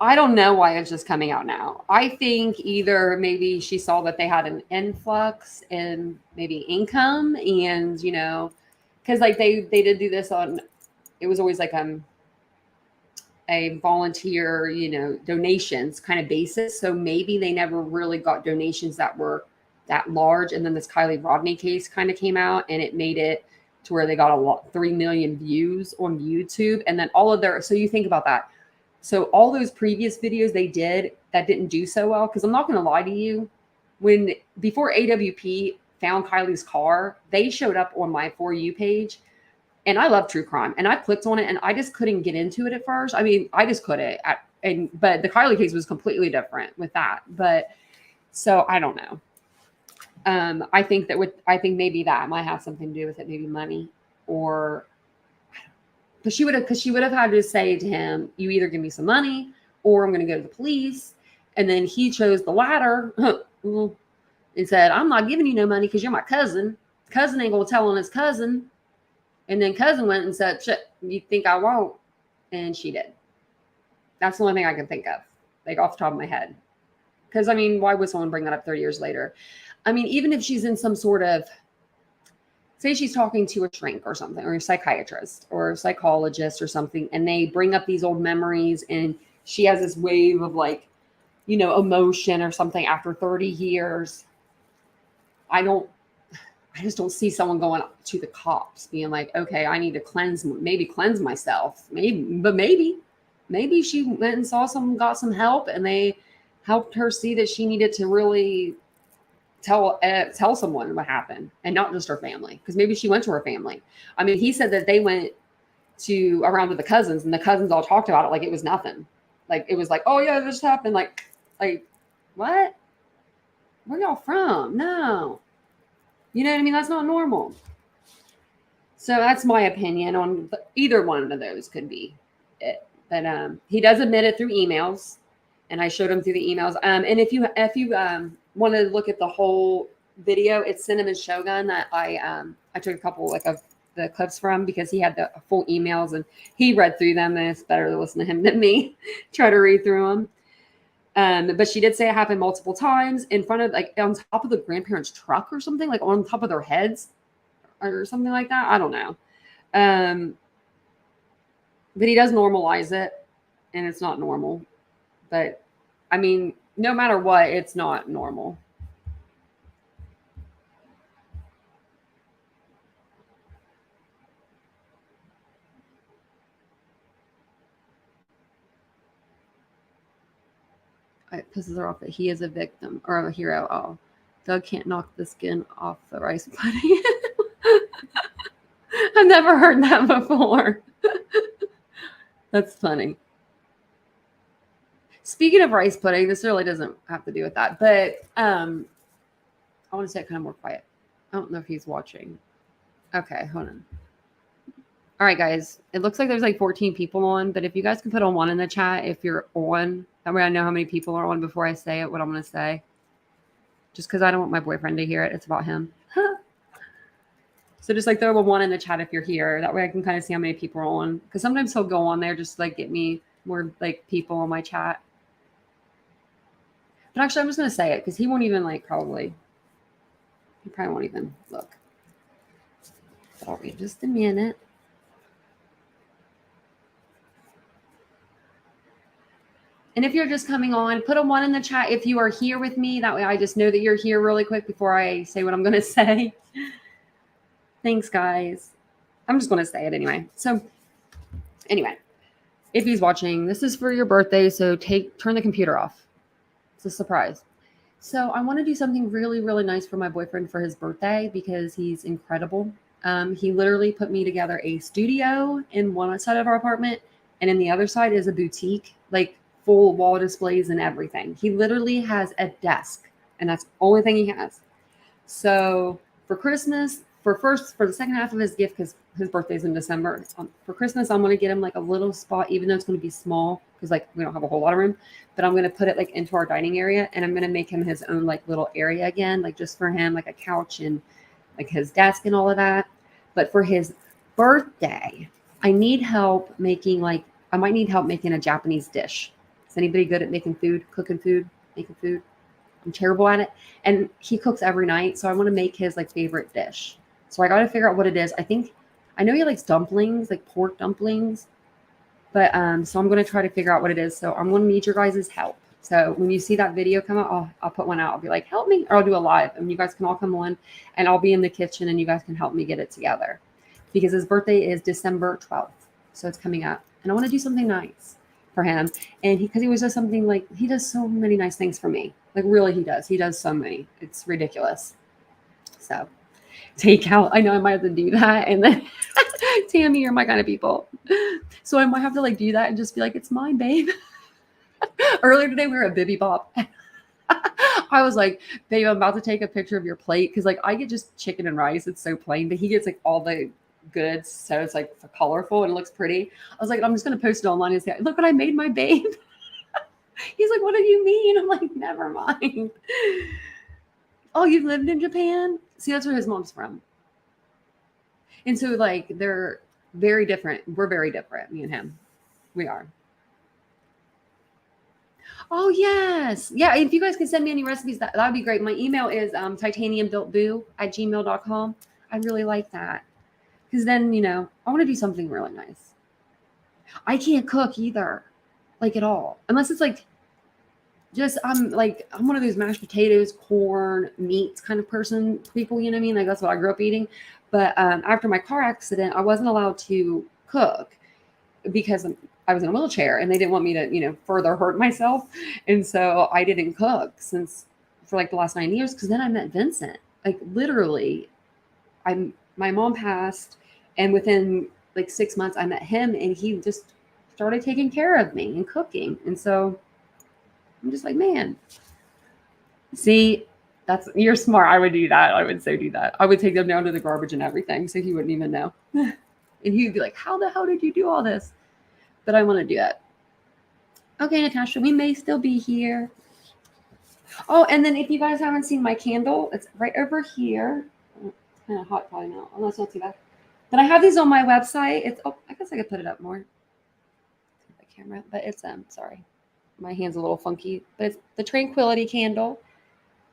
I don't know why it's just coming out now. I think either maybe she saw that they had an influx in maybe income, and because like they did do this on. It was always like a volunteer, donations kind of basis. So maybe they never really got donations that were that large. And then this Kylie Rodney case kind of came out, and it made it to where they got 3 million views on YouTube. And then so you think about that. So all those previous videos they did that didn't do so well, because I'm not going to lie to you, before AWP found Kylie's car, they showed up on my For You page. And I love true crime, and I clicked on it, and I just couldn't get into it at first. I mean, I just couldn't. But the Kylie case was completely different with that. But so I don't know. I think maybe that might have something to do with it, maybe money, or because she would have had to say to him, "You either give me some money, or I'm going to go to the police." And then he chose the latter and said, "I'm not giving you no money because you're my cousin. Cousin ain't gonna tell on his cousin." And then cousin went and said, "Shit, you think I won't?" And she did. That's the only thing I can think of, like off the top of my head. Because, I mean, why would someone bring that up 30 years later? I mean, even if she's in some sort of, say she's talking to a shrink or something, or a psychiatrist or a psychologist or something, and they bring up these old memories, and she has this wave of like, emotion or something after 30 years. I just don't see someone going up to the cops being like, okay, I need to cleanse myself. Maybe she went and got some help, and they helped her see that she needed to really tell someone what happened, and not just her family. Because maybe she went to her family. I mean, he said that they went to around to the cousins, and the cousins all talked about it like it was nothing. Like it was like, oh yeah, this happened. Like what? Where y'all from? No. You know what I mean? That's not normal. So that's my opinion on either one of those could be it. But he does admit it through emails, and I showed him through the emails. And if you want to look at the whole video, it's Cinnamon Shogun that I took a couple like of the clips from, because he had the full emails and he read through them, and it's better to listen to him than me try to read through them. But she did say it happened multiple times in front of, like, on top of the grandparents' truck or something, like on top of their heads or something like that. I don't know. But he does normalize it, and it's not normal. But I mean, no matter what, it's not normal. It pisses her off that he is a victim or a hero. Oh, Doug can't knock the skin off the rice pudding. I've never heard that before. That's funny. Speaking of rice pudding, this really doesn't have to do with that, but I want to say it kind of more quiet. I don't know if he's watching. Okay, hold on. All right, guys. It looks like there's like 14 people on, but if you guys can put on one in the chat if you're on, that way I know how many people are on before I say it, what I'm going to say. Just because I don't want my boyfriend to hear it. It's about him. So just like throw a one in the chat if you're here. That way I can kind of see how many people are on. Because sometimes he'll go on there just to like get me more like people on my chat. But actually, I'm just going to say it because he won't even like probably. He probably won't even look. Sorry, just a minute. And if you're just coming on, put a one in the chat if you are here with me. That way I just know that you're here really quick before I say what I'm going to say. Thanks, guys. I'm just going to say it anyway. So anyway, if he's watching, this is for your birthday. So turn the computer off. It's a surprise. So I want to do something really, really nice for my boyfriend for his birthday because he's incredible. He literally put me together a studio in one side of our apartment, and in the other side is a boutique, like full wall displays and everything. He literally has a desk, and that's the only thing he has. So for Christmas, for the second half of his gift, because his birthday's in December, for Christmas, I'm going to get him like a little spot, even though it's going to be small because like we don't have a whole lot of room, but I'm going to put it like into our dining area, and I'm going to make him his own like little area again, like just for him, like a couch and like his desk and all of that. But for his birthday, I need help making I might need help making a Japanese dish. Is anybody good at making food, cooking food, making food? I'm terrible at it. And he cooks every night. So I want to make his like favorite dish. So I got to figure out what it is. I know he likes dumplings, like pork dumplings. But so I'm going to try to figure out what it is. So I'm going to need your guys' help. So when you see that video come out, I'll put one out. I'll be like, help me, or I'll do a live, and you guys can all come on, and I'll be in the kitchen, and you guys can help me get it together. Because his birthday is December 12th. So it's coming up. And I want to do something nice for him. And because he was just something like, he does so many nice things for me. Like really, he does. He does so many. It's ridiculous. So take out. I know I might have to do that. And then Tammy, you're my kind of people. So I might have to like do that and just be like, it's mine, babe. Earlier today, we were at Bibby Bop. I was like, babe, I'm about to take a picture of your plate. Cause like I get just chicken and rice. It's so plain, but he gets like all the goods. So it's like colorful and it looks pretty. I was like, I'm just going to post it online and say, look what I made my babe. He's like, what do you mean? I'm like, never mind. Oh, you lived in Japan? See, that's where his mom's from. And so like, they're very different. We're very different. Me and him. We are. Oh, yes. Yeah. If you guys can send me any recipes, that would be great. My email is titaniumbuiltboo@gmail.com. I really like that. Because then, I want to do something really nice. I can't cook either. Like at all. Unless it's like, I'm one of those mashed potatoes, corn, meats kind of people, you know what I mean? Like that's what I grew up eating. But after my car accident, I wasn't allowed to cook because I was in a wheelchair and they didn't want me to, further hurt myself. And so I didn't cook for like the last 9 years. Cause then I met Vincent, like literally my mom passed and within like 6 months, I met him and he just started taking care of me and cooking. And so I'm just like, man, see, you're smart. I would do that. I would so do that. I would take them down to the garbage and everything, so he wouldn't even know. And he'd be like, how the hell did you do all this? But I want to do it. Okay, Natasha, we may still be here. Oh, and then if you guys haven't seen my candle, it's right over here. It's kind of hot probably now. Oh, that's not too bad. But I have these on my website. It's I guess I could put it up more. The camera, but it's sorry, my hand's a little funky. But it's the Tranquility candle,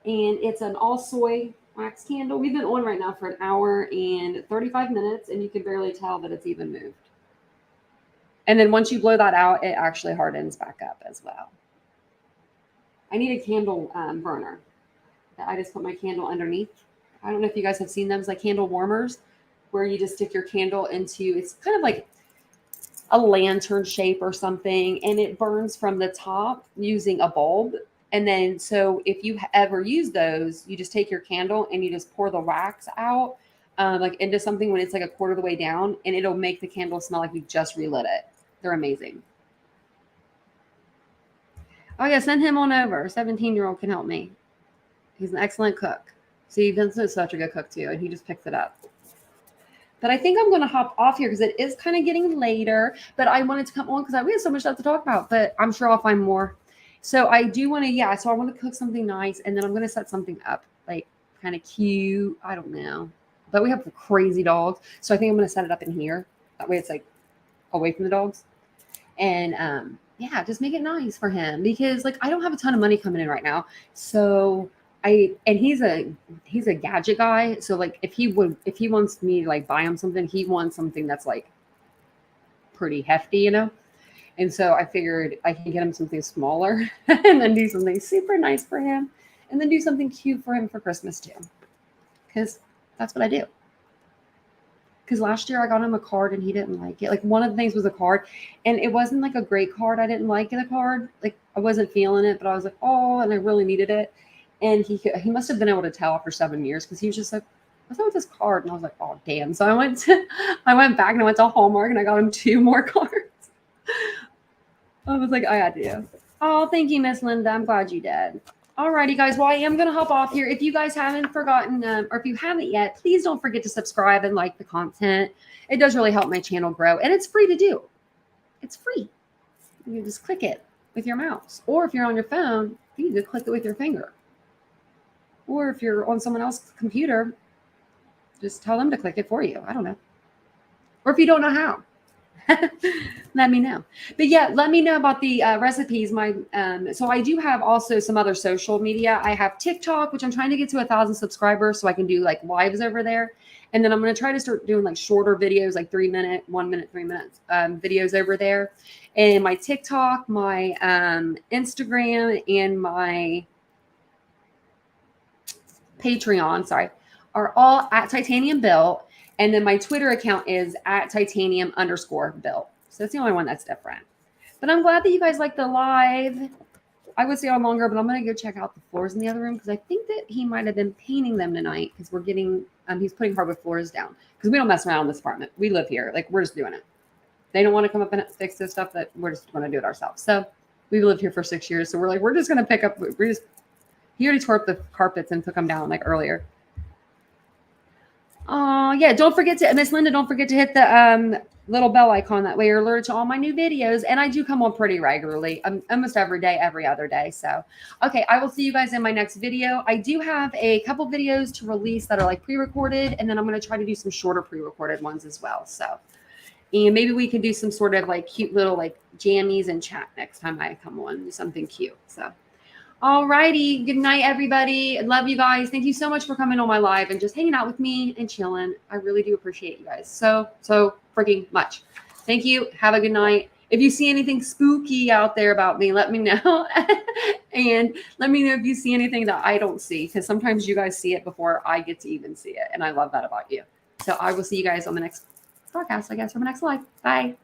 and it's an all soy wax candle. We've been on right now for 1 hour and 35 minutes, and you can barely tell that it's even moved. And then once you blow that out, it actually hardens back up as well. I need a candle burner. I just put my candle underneath. I don't know if you guys have seen them. It's like candle warmers, where you just stick your candle into, it's kind of like a lantern shape or something, and it burns from the top using a bulb. And then, so if you ever use those, you just take your candle and you just pour the wax out like into something when it's like 1/4 of the way down, and it'll make the candle smell like you just relit it. They're amazing. Oh yeah, send him on over. 17-year-old can help me. He's an excellent cook. See, Vincent's such a good cook too, and he just picks it up. But I think I'm going to hop off here because it is kind of getting later. But I wanted to come on because we have so much stuff to talk about. But I'm sure I'll find more. So I do want to, yeah. So I want to cook something nice, and then I'm going to set something up like kind of cute. I don't know, but we have crazy dogs, so I think I'm going to set it up in here. That way, it's like away from the dogs. And yeah, just make it nice for him because like I don't have a ton of money coming in right now. So he's a gadget guy. So like if he wants me to like buy him something, he wants something that's like pretty hefty, you know? And so I figured I can get him something smaller and then do something super nice for him and then do something cute for him for Christmas too. Because that's what I do. Because last year I got him a card and he didn't like it. Like one of the things was a card and it wasn't like a great card. I didn't like the card. Like I wasn't feeling it, but I was like, oh, and I really needed it. And he must have been able to tell after 7 years because he was just like, what's up with this card? And I was like, oh, damn. So I went back and I went to Hallmark and I got him 2 more cards. I was like, I got to. Oh, thank you, Miss Linda. I'm glad you did. Alrighty, guys. Well, I am going to hop off here. If you guys haven't forgotten, or if you haven't yet, please don't forget to subscribe and like the content. It does really help my channel grow, and it's free to do. It's free. You can just click it with your mouse, or if you're on your phone, you can just click it with your finger. Or if you're on someone else's computer, just tell them to click it for you. I don't know. Or if you don't know how. Let me know. But yeah, let me know about the recipes. So I do have also some other social media. I have TikTok, which I'm trying to get to 1,000 subscribers so I can do like lives over there. And then I'm going to try to start doing like shorter videos, like 3 minute, 1 minute, 3 minutes videos over there. And my TikTok, my Instagram, and my Patreon, are all at TitaniumBuilt. And then my Twitter account is at @Titanium_built. So that's the only one that's different. But I'm glad that you guys like the live. I would stay on longer, but I'm going to go check out the floors in the other room because I think that he might have been painting them tonight because we're getting, he's putting hardwood floors down because we don't mess around in this apartment. We live here. Like we're just doing it. They don't want to come up and fix this stuff that we're just going to do it ourselves. So we've lived here for 6 years. So we're just going to pick up, he already tore up the carpets and took them down like earlier. Oh, yeah. Don't forget to, Miss Linda, don't forget to hit the little bell icon. That way you're alerted to all my new videos. And I do come on pretty regularly, almost every day, every other day. So, okay, I will see you guys in my next video. I do have a couple videos to release that are like pre-recorded. And then I'm going to try to do some shorter pre-recorded ones as well. So, and maybe we can do some sort of like cute little like jammies and chat next time I come on, something cute. So. All righty. Good night, everybody. I love you guys. Thank you so much for coming on my live and just hanging out with me and chilling. I really do appreciate you guys so freaking much. Thank you. Have a good night. If you see anything spooky out there about me, let me know. And let me know if you see anything that I don't see, because sometimes you guys see it before I get to even see it. And I love that about you. So I will see you guys on the next broadcast, I guess, or my next live. Bye.